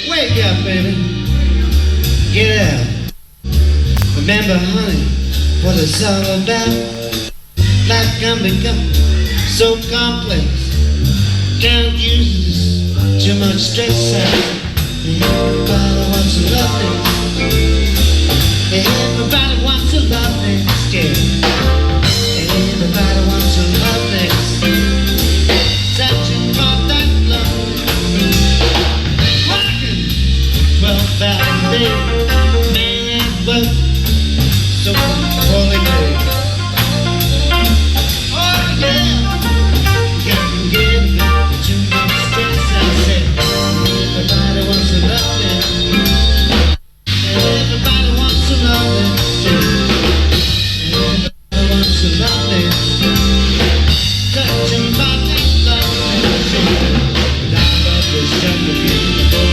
Speaker 8: Wake up, baby. Get up. Remember, honey, what it's all about. Life can become so complex. Can't use too much stress out. Everybody wants to love this. Everybody wants to love this, yeah. Everybody wants to love this. Searching for that love. Working 12 hours a day. Man at work, so poorly paid. Oh yeah, can't get too much stress. I said, everybody wants to love this. Everybody wants to love this, yeah. Everybody wants to love this. Searching for that love, yeah. I love this jungle beautiful.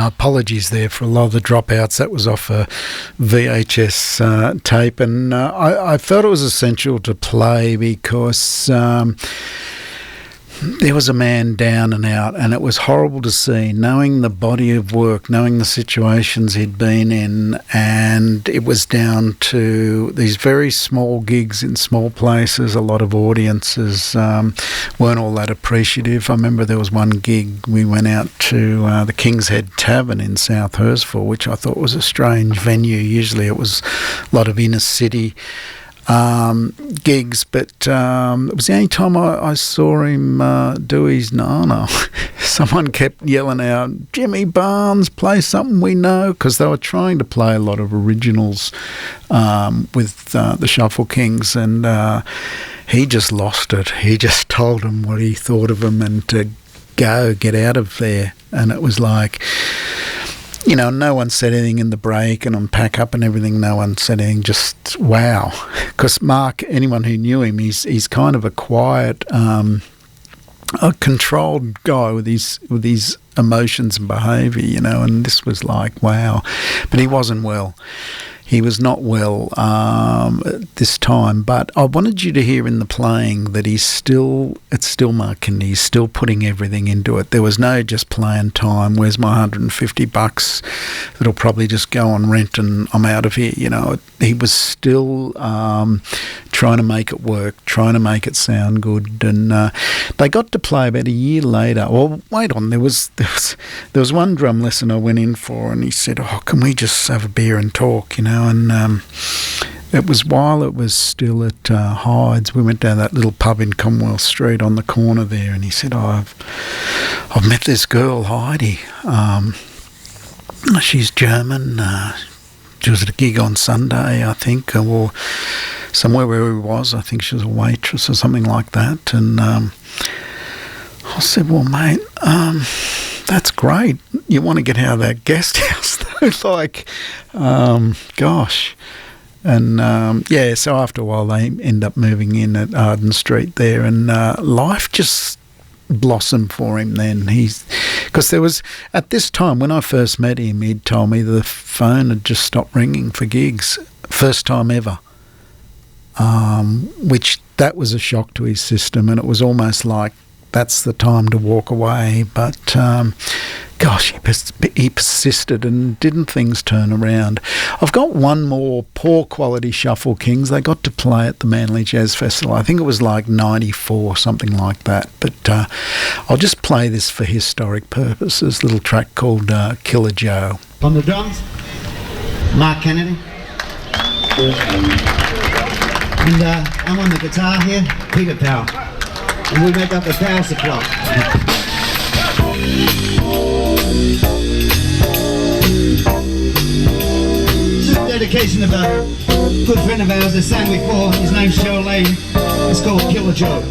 Speaker 2: Apologies there for a lot of the dropouts. That was off a VHS tape, and I felt it was essential to play because there was a man down and out, and it was horrible to see, knowing the body of work, knowing the situations he'd been in, and it was down to these very small gigs in small places. A lot of audiences weren't all that appreciative. I remember there was one gig, we went out to the King's Head Tavern in South Hurstville, which I thought was a strange venue. Usually it was a lot of inner city gigs, but it was the only time I saw him do his nana. Someone kept yelling out, "Jimmy Barnes, play something we know," because they were trying to play a lot of originals with the Shuffle Kings, and he just lost it. He just told him what he thought of him and to get out of there. And it was like, you know, no one said anything in the break and on pack up and everything. No one said anything. Just wow. Because Mark, anyone who knew him, he's kind of a quiet, a controlled guy with his emotions and behaviour, you know. And this was like wow, but he wasn't well. He was not well at this time, but I wanted you to hear in the playing that it's still Mark Kennedy. He's still putting everything into it. There was no just playing time. Where's my $150 that'll probably just go on rent and I'm out of here? You know, he was still trying to make it work, trying to make it sound good, and they got to play about a year later. Well, wait on, there was one drum lesson I went in for, and he said, "Oh, can we just have a beer and talk?" You know. And it was while it was still at Hyde's. We went down that little pub in Commonwealth Street on the corner there, and he said, "Oh, I've met this girl, Heidi. She's German. She was at a gig on Sunday, I think, or somewhere where he was. I think she was a waitress or something like that." And I said, "Well, mate, that's great. You want to get out of that guest house, though?" Like, gosh. And, so after a while they end up moving in at Arden Street there, and life just blossomed for him then. Because there was, at this time, when I first met him, he'd told me the phone had just stopped ringing for gigs. First time ever. Which, that was a shock to his system, and it was almost like, that's the time to walk away. But gosh, he persisted, and didn't things turn around? I've got one more poor quality Shuffle Kings. They got to play at the Manly Jazz Festival. I think it was like 94, something like that. But I'll just play this for historic purposes. A little track called Killer Joe.
Speaker 8: On the drums, Mark Kennedy. And I'm on the guitar here, Peter Powell. And we make up the power supply. This is a dedication of a good friend of ours that sang before. His name's Joe Lane. It's called Killer Joe.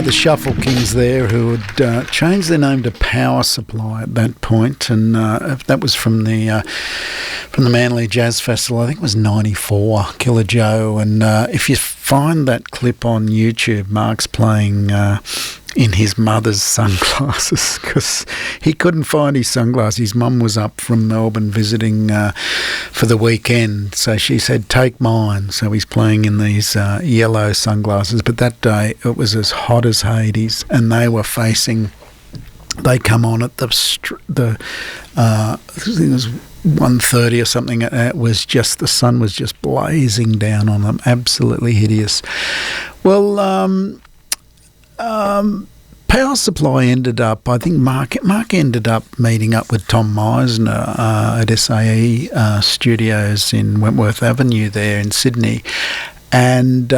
Speaker 2: The Shuffle Kings there, who had changed their name to Power Supply at that point, and that was from the Manly Jazz Festival. I think it was '94, Killer Joe. And if you find that clip on YouTube, Mark's playing in his mother's sunglasses because he couldn't find his sunglasses. His mum was up from Melbourne visiting for the weekend, so she said, "Take mine." So he's playing in these yellow sunglasses. But that day it was as hot as Hades, and they were facing. They come on at I think it was 1:30 or something. It was just, the sun was just blazing down on them, absolutely hideous. Well, Power Supply ended up, I think Mark ended up meeting up with Tom Meisner at SAE Studios in Wentworth Avenue there in Sydney. And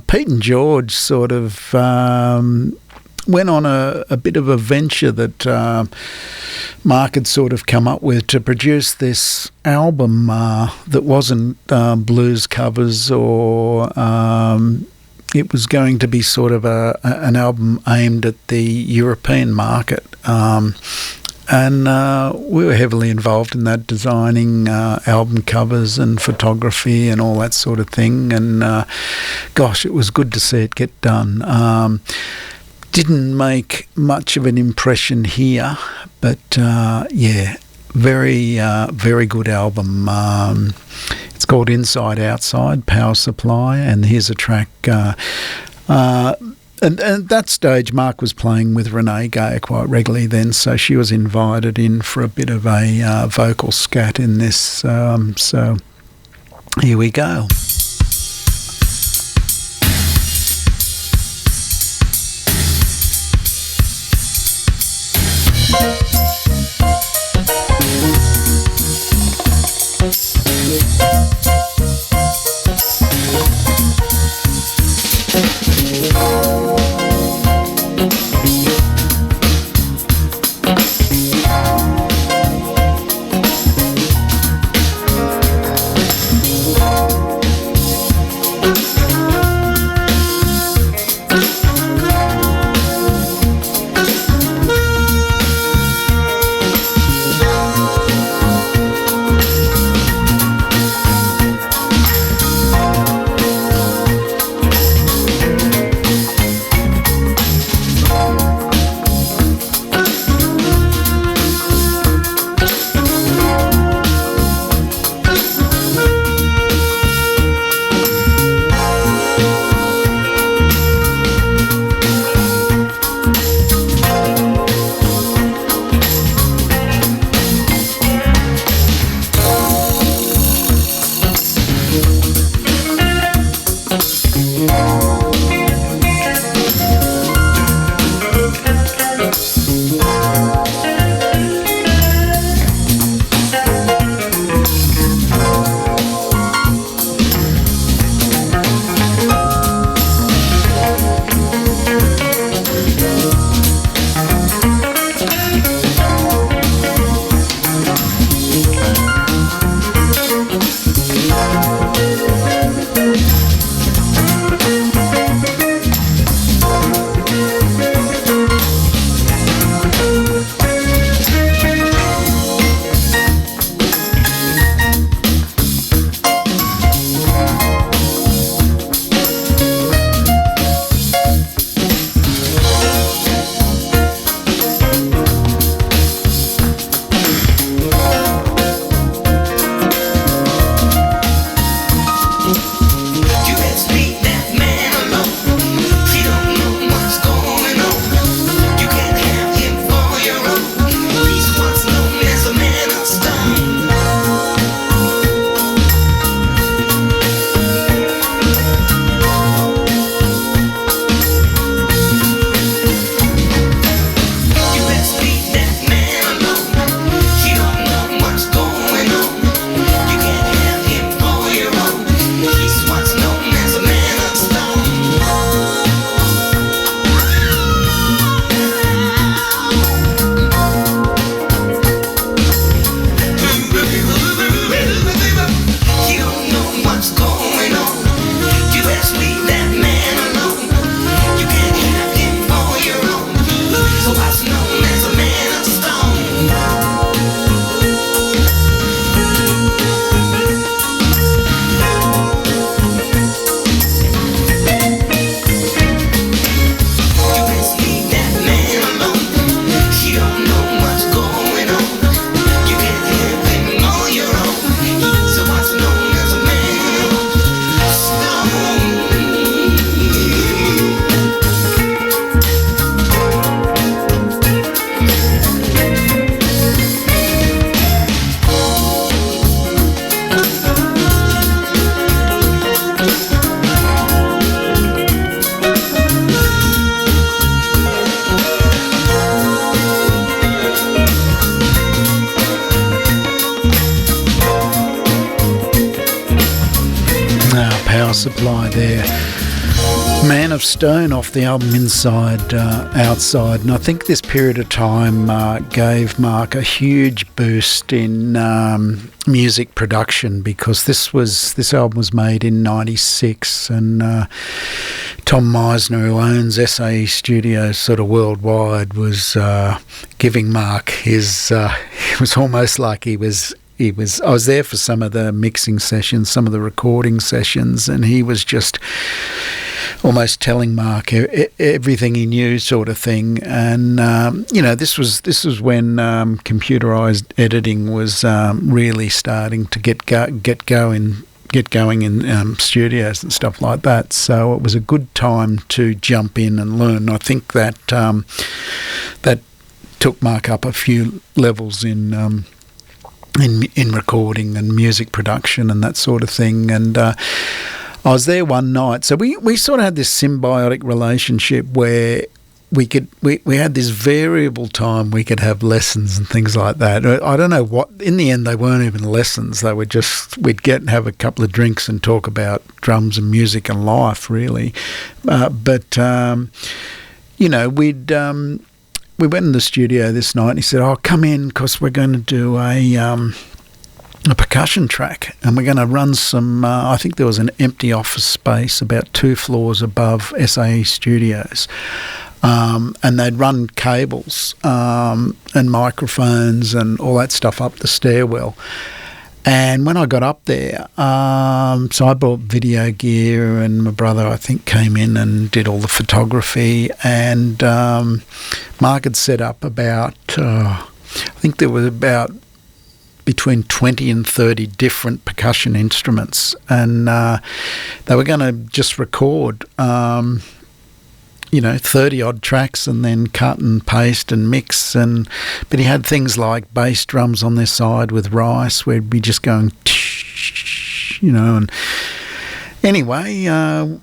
Speaker 2: Pete and George sort of went on a bit of a venture that Mark had sort of come up with to produce this album that wasn't blues covers or... it was going to be sort of an album aimed at the European market. And we were heavily involved in that, designing album covers and photography and all that sort of thing. And gosh, it was good to see it get done. Didn't make much of an impression here, but yeah, very good album. It's called Inside Outside, Power Supply, and here's a track. And at that stage, Mark was playing with Renee Gayer quite regularly then, so she was invited in for a bit of a vocal scat in this. So here we go. Supply there. Man of Stone off the album Inside Outside, and I think this period of time gave Mark a huge boost in music production, because this album was made in '96, and Tom Meisner, who owns SAE Studios sort of worldwide, was giving Mark his. It was almost like he was. I was there for some of the mixing sessions, some of the recording sessions, and he was just almost telling Mark everything he knew, sort of thing. And this was when computerized editing was really starting to get going in studios and stuff like that. So it was a good time to jump in and learn. I think that that took Mark up a few levels in recording and music production and that sort of thing. And I was there one night, so we sort of had this symbiotic relationship where we had this variable time we could have lessons and things like that. I don't know what, in the end they weren't even lessons, they were just, we'd get and have a couple of drinks and talk about drums and music and life, really. We went in the studio this night and he said, "Oh, come in, because we're going to do a percussion track, and we're going to run some, I think there was an empty office space about 2 floors above SAE Studios, and they'd run cables and microphones and all that stuff up the stairwell." And when I got up there, so I brought video gear, and my brother, I think, came in and did all the photography, and Mark had set up about, I think there was about between 20 and 30 different percussion instruments, and they were going to just record 30 odd tracks and then cut and paste and mix. But he had things like bass drums on their side with Rice, where we'd be just going, and anyway,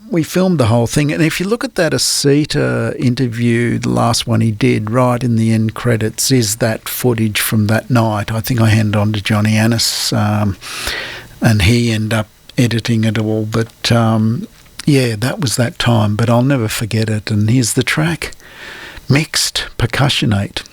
Speaker 2: we filmed the whole thing. And if you look at that Asita interview, the last one he did, right in the end credits is that footage from that night. I think I handed on to Johnny Annis, and he ended up editing it all. But yeah, that was that time, but I'll never forget it. And here's the track, Mixed Percussionate.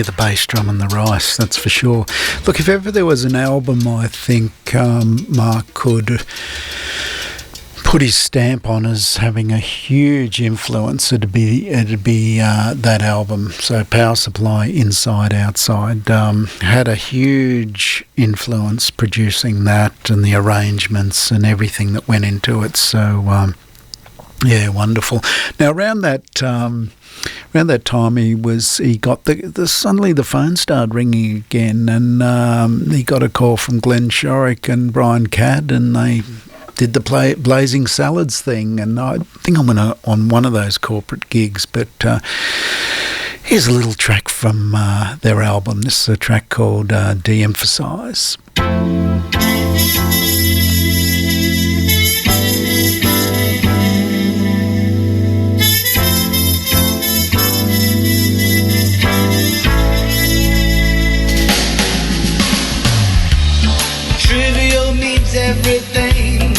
Speaker 2: hear the bass drum and the rice, that's for sure. Look, if ever there was an album I think Mark could put his stamp on as having a huge influence, it'd be that album. So Power Supply, Inside Outside, had a huge influence producing that and the arrangements and everything that went into it. So yeah, wonderful. Now around that time he got suddenly the phone started ringing again, and he got a call from Glenn Shorrock and Brian Cadd, and they did the Blazing Salads thing, and I think I went on one of those corporate gigs. But here's a little track from their album. This is a track called De-Emphasize.
Speaker 8: Trivial means everything,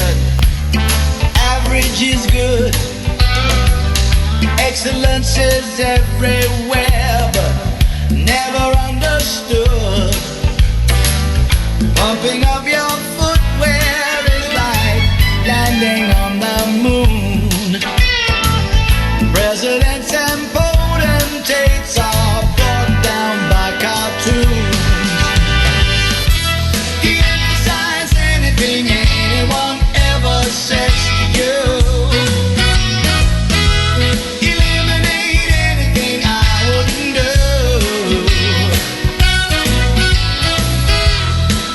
Speaker 8: average is good, excellence is everywhere, but never understood. Pumping up your footwear is like landing on the moon. Presidents and potentates are brought down by cartoons. De-emphasize anything anyone ever says to you. Eliminate anything I wouldn't do.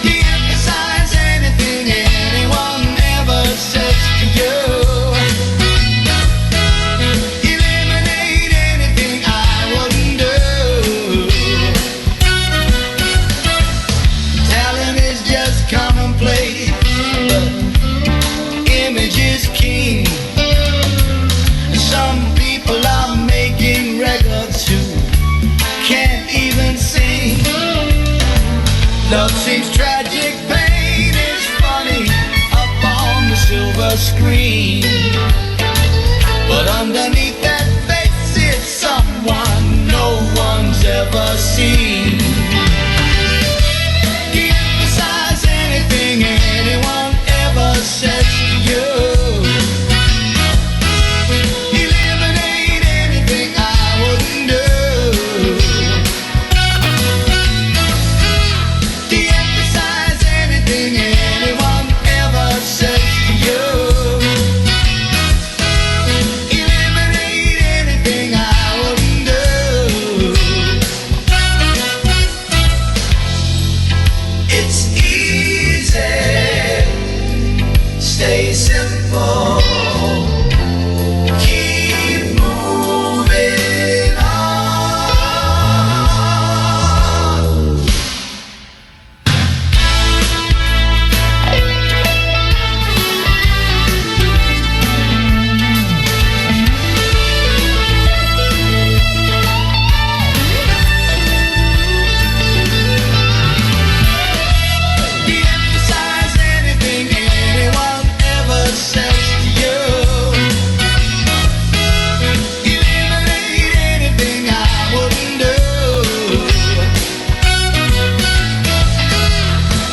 Speaker 8: De-emphasize anything anyone ever says to you. Eliminate anything I wouldn't do. Talent is just commonplace, but image is king. Some people are making records who can't even sing. Love seems tragic, pain is funny up on the silver screen. But underneath that face is someone no one's ever seen. De-emphasize anything anyone ever says to you. Eliminate anything I wouldn't do. De-emphasize anything anyone ever says to you. Eliminate anything I wouldn't do. It's easy, stay simple, keep moving on. De-emphasize anything anyone ever says to you. Eliminate anything I wouldn't do.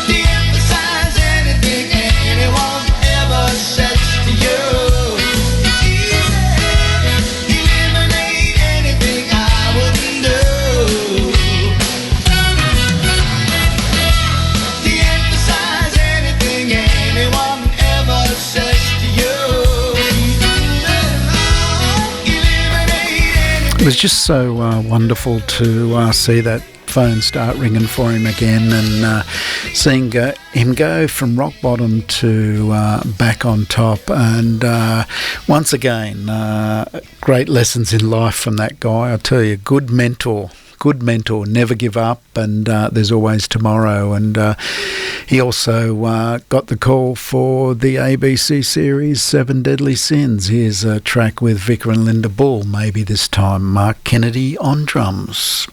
Speaker 8: De-emphasize anything anyone ever says to you. Eliminate anything I wouldn't do. De-emphasize anything anyone ever says to you. Eliminate
Speaker 2: It was just so wonderful to see that phone start ringing for him again, and seeing him go from rock bottom to back on top. And once again, great lessons in life from that guy. I tell you, good mentor, never give up, and there's always tomorrow. And he also got the call for the ABC series 7 Deadly Sins. Here's a track with Vicar and Linda Bull, maybe this time Mark Kennedy on drums.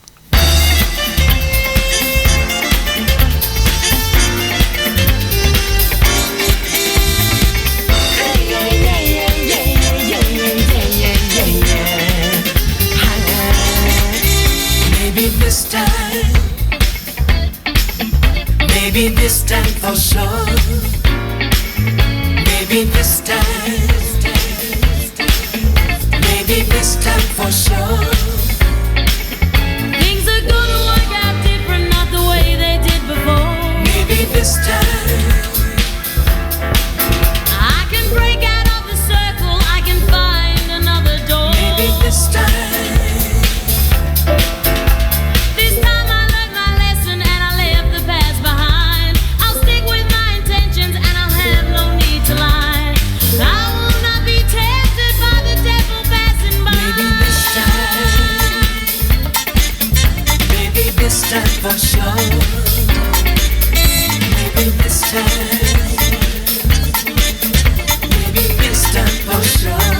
Speaker 7: Maybe this time
Speaker 9: Maybe this time for sure. Maybe this time. Maybe this time for sure.
Speaker 10: Things are gonna work out different, not the way they did before.
Speaker 9: Maybe this time.
Speaker 10: I can break out of the circle, I can find another door.
Speaker 9: Maybe this time.
Speaker 10: This time I learned my lesson and I left the past behind. I'll stick with my intentions and I'll have no need to lie. I will not be tempted by the devil passing by.
Speaker 9: Maybe this time. Maybe this time for sure. Maybe this time. Maybe this time for sure.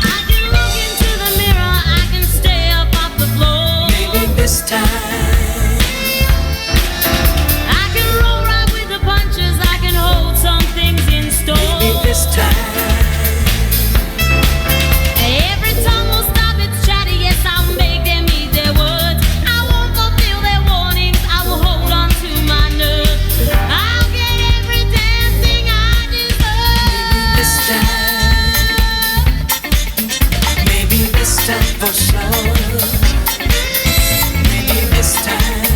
Speaker 10: I can look into the mirror, I can stay up off the floor.
Speaker 9: Maybe this time.
Speaker 10: I can roll right with the punches, I can hold some things in store.
Speaker 9: Maybe this time.
Speaker 10: Every tongue will stop its chatter, yes, I'll make them eat their words. I won't fulfill their warnings, I will hold on to my nerve. I'll get every damn thing I
Speaker 9: This
Speaker 10: deserve.
Speaker 9: time. Maybe this time for sure. Maybe this time.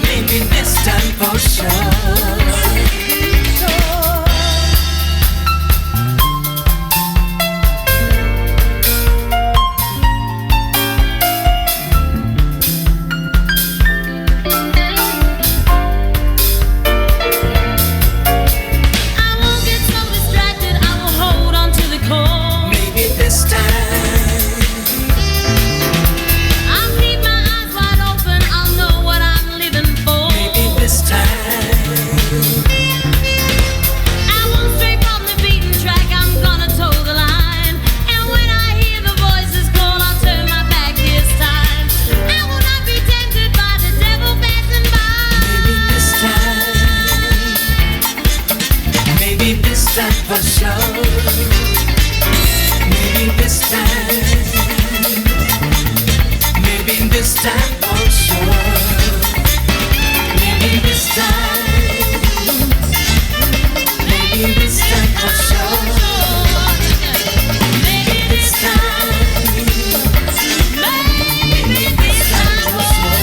Speaker 9: Maybe this time for sure.
Speaker 10: I won't get so distracted, I will hold on to the core.
Speaker 9: Maybe this time.
Speaker 10: I'll keep my eyes wide open, I'll know what I'm living for.
Speaker 9: Maybe this time.
Speaker 10: I won't stray from the beaten track, I'm gonna toe the line. And when I hear the voices call, I'll turn my back this time. I will not be tempted by the devil passing
Speaker 9: Maybe this
Speaker 10: by.
Speaker 9: time. Maybe this time for sure. Maybe this time. Maybe this time for sure. Maybe this time. Maybe this time for sure.
Speaker 10: Maybe this time. Maybe this time for sure.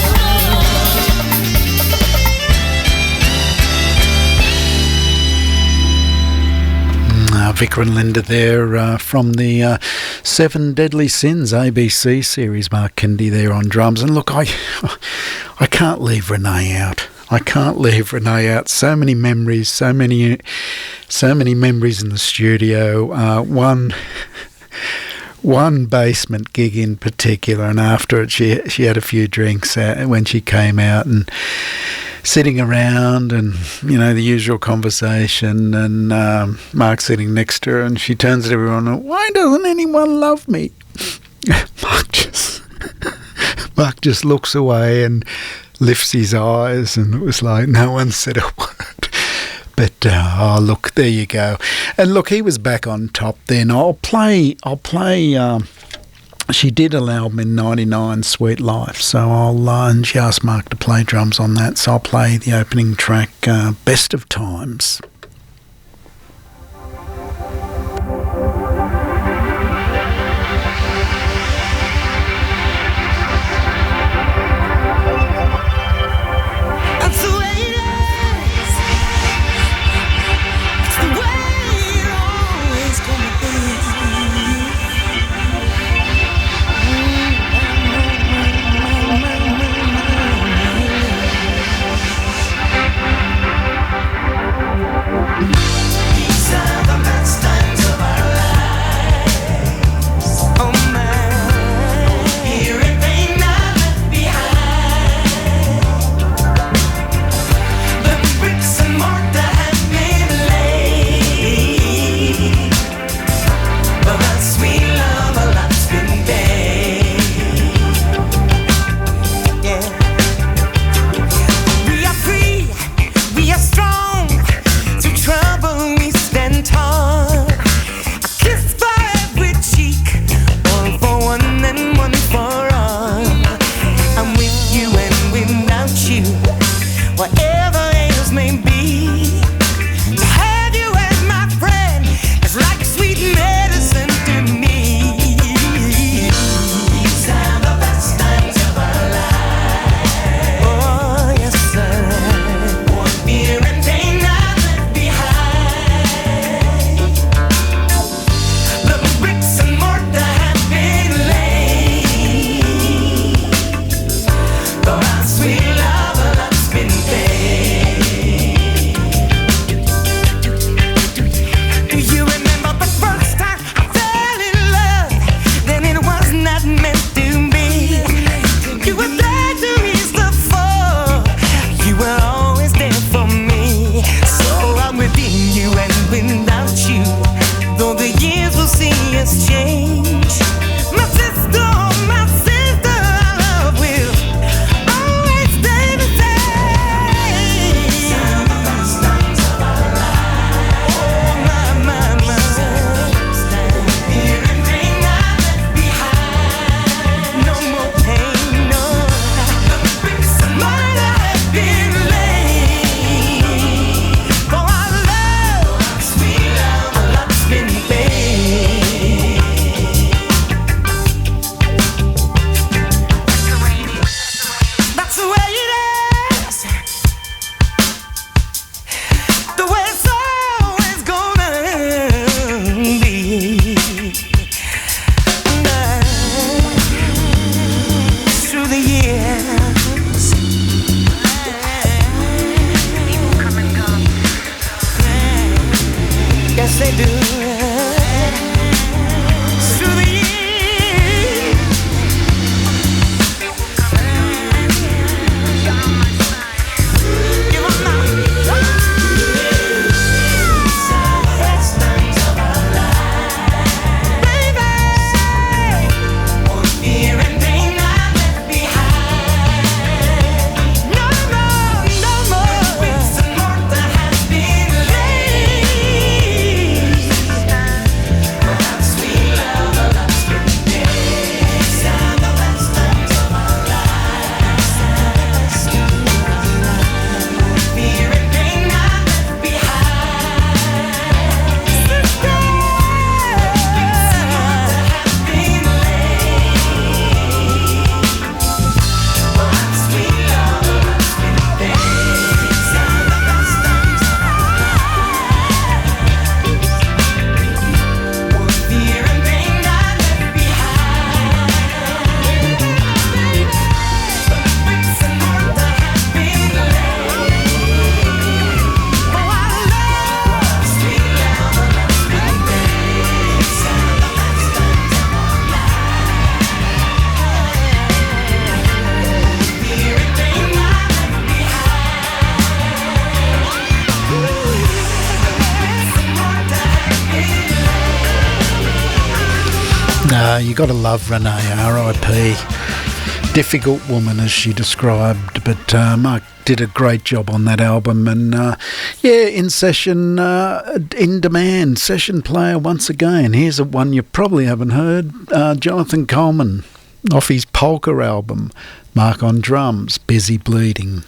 Speaker 2: Vicar and Linda there from the Seven Deadly Sins ABC series. Mark Kennedy there on drums. And look, I can't leave Renee out. I can't leave Renee out. So many memories, so many memories in the studio. One basement gig in particular, and after it, she had a few drinks when she came out and sitting around, and the usual conversation, and Mark sitting next to her, and she turns to everyone, "Why doesn't anyone love me?" Mark just looks away and lifts his eyes, and it was like no one said a word. But look, there you go. And look, he was back on top then. I'll play. She did an album in '99, Sweet Life, so and she asked Mark to play drums on that, so I'll play the opening track, Best of Times.
Speaker 7: That's the way it is. It's the way it always gonna be.
Speaker 2: You got to love Renee, R.I.P. Difficult woman, as she described, but Mark did a great job on that album. And in session, in demand, session player once again. Here's a one you probably haven't heard, Jonathan Coleman off his Polka album. Mark on drums, Busy Bleeding.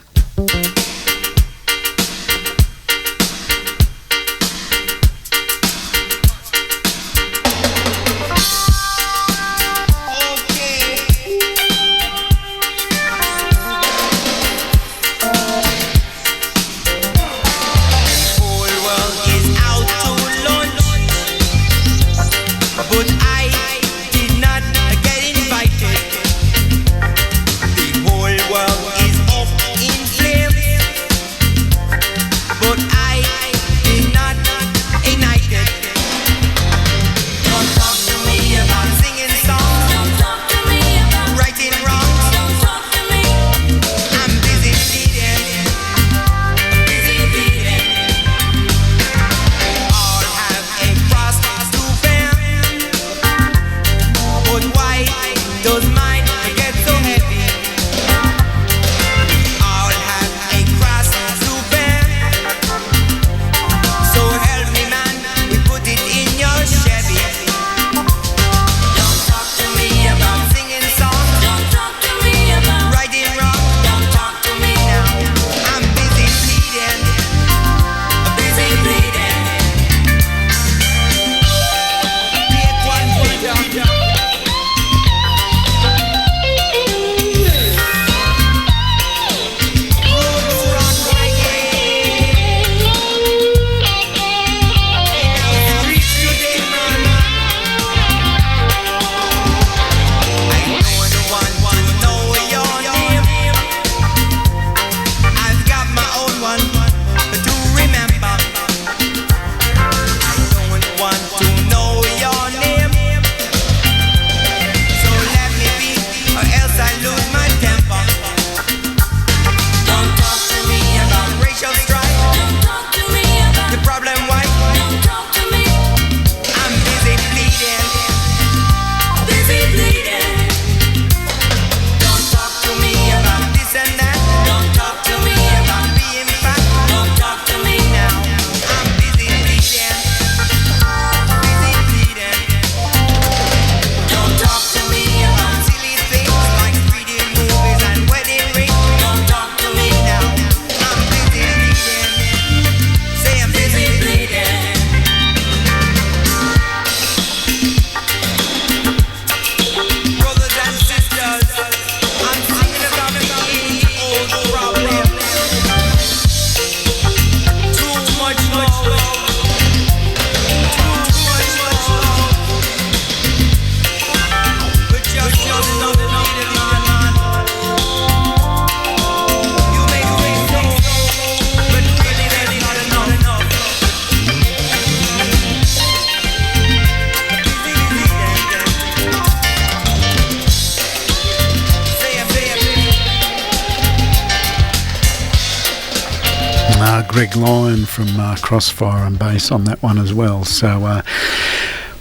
Speaker 2: Greg Lyon from Crossfire and bass on that one as well. So,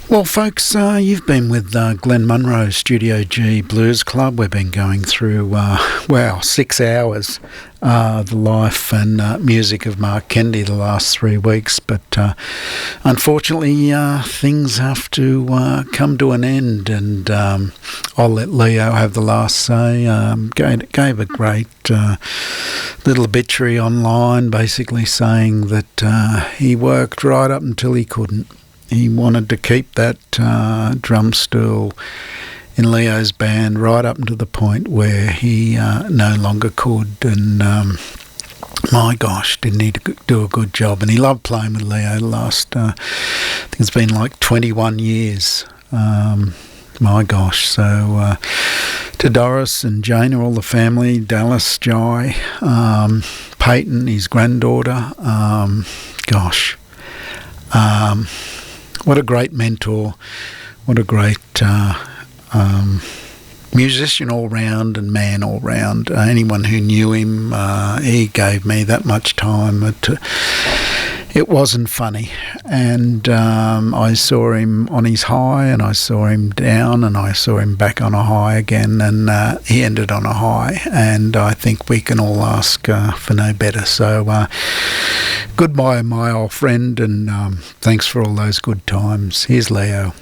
Speaker 2: well, folks, you've been with Glenn Munro, Studio G Blues Club. We've been going through, 6 hours, the life and music of Mark Kennedy the last 3 weeks. But unfortunately, things have to come to an end, and I'll let Leo have the last say. Gave a great little obituary online, basically saying that he worked right up until he couldn't. He wanted to keep that drum stool in Leo's band right up until the point where he no longer could. And my gosh, didn't he do a good job? And he loved playing with Leo the last, I think it's been like 21 years. My gosh. So to Doris and Jana, all the family, Dallas, Jai, Peyton, his granddaughter, gosh. What a great mentor, what a great musician all round and man all round. Anyone who knew him, he gave me that much time. it wasn't funny. And I saw him on his high, and I saw him down, and I saw him back on a high again, and he ended on a high. And I think we can all ask for no better. So goodbye, my old friend, and thanks for all those good times. Here's Leo.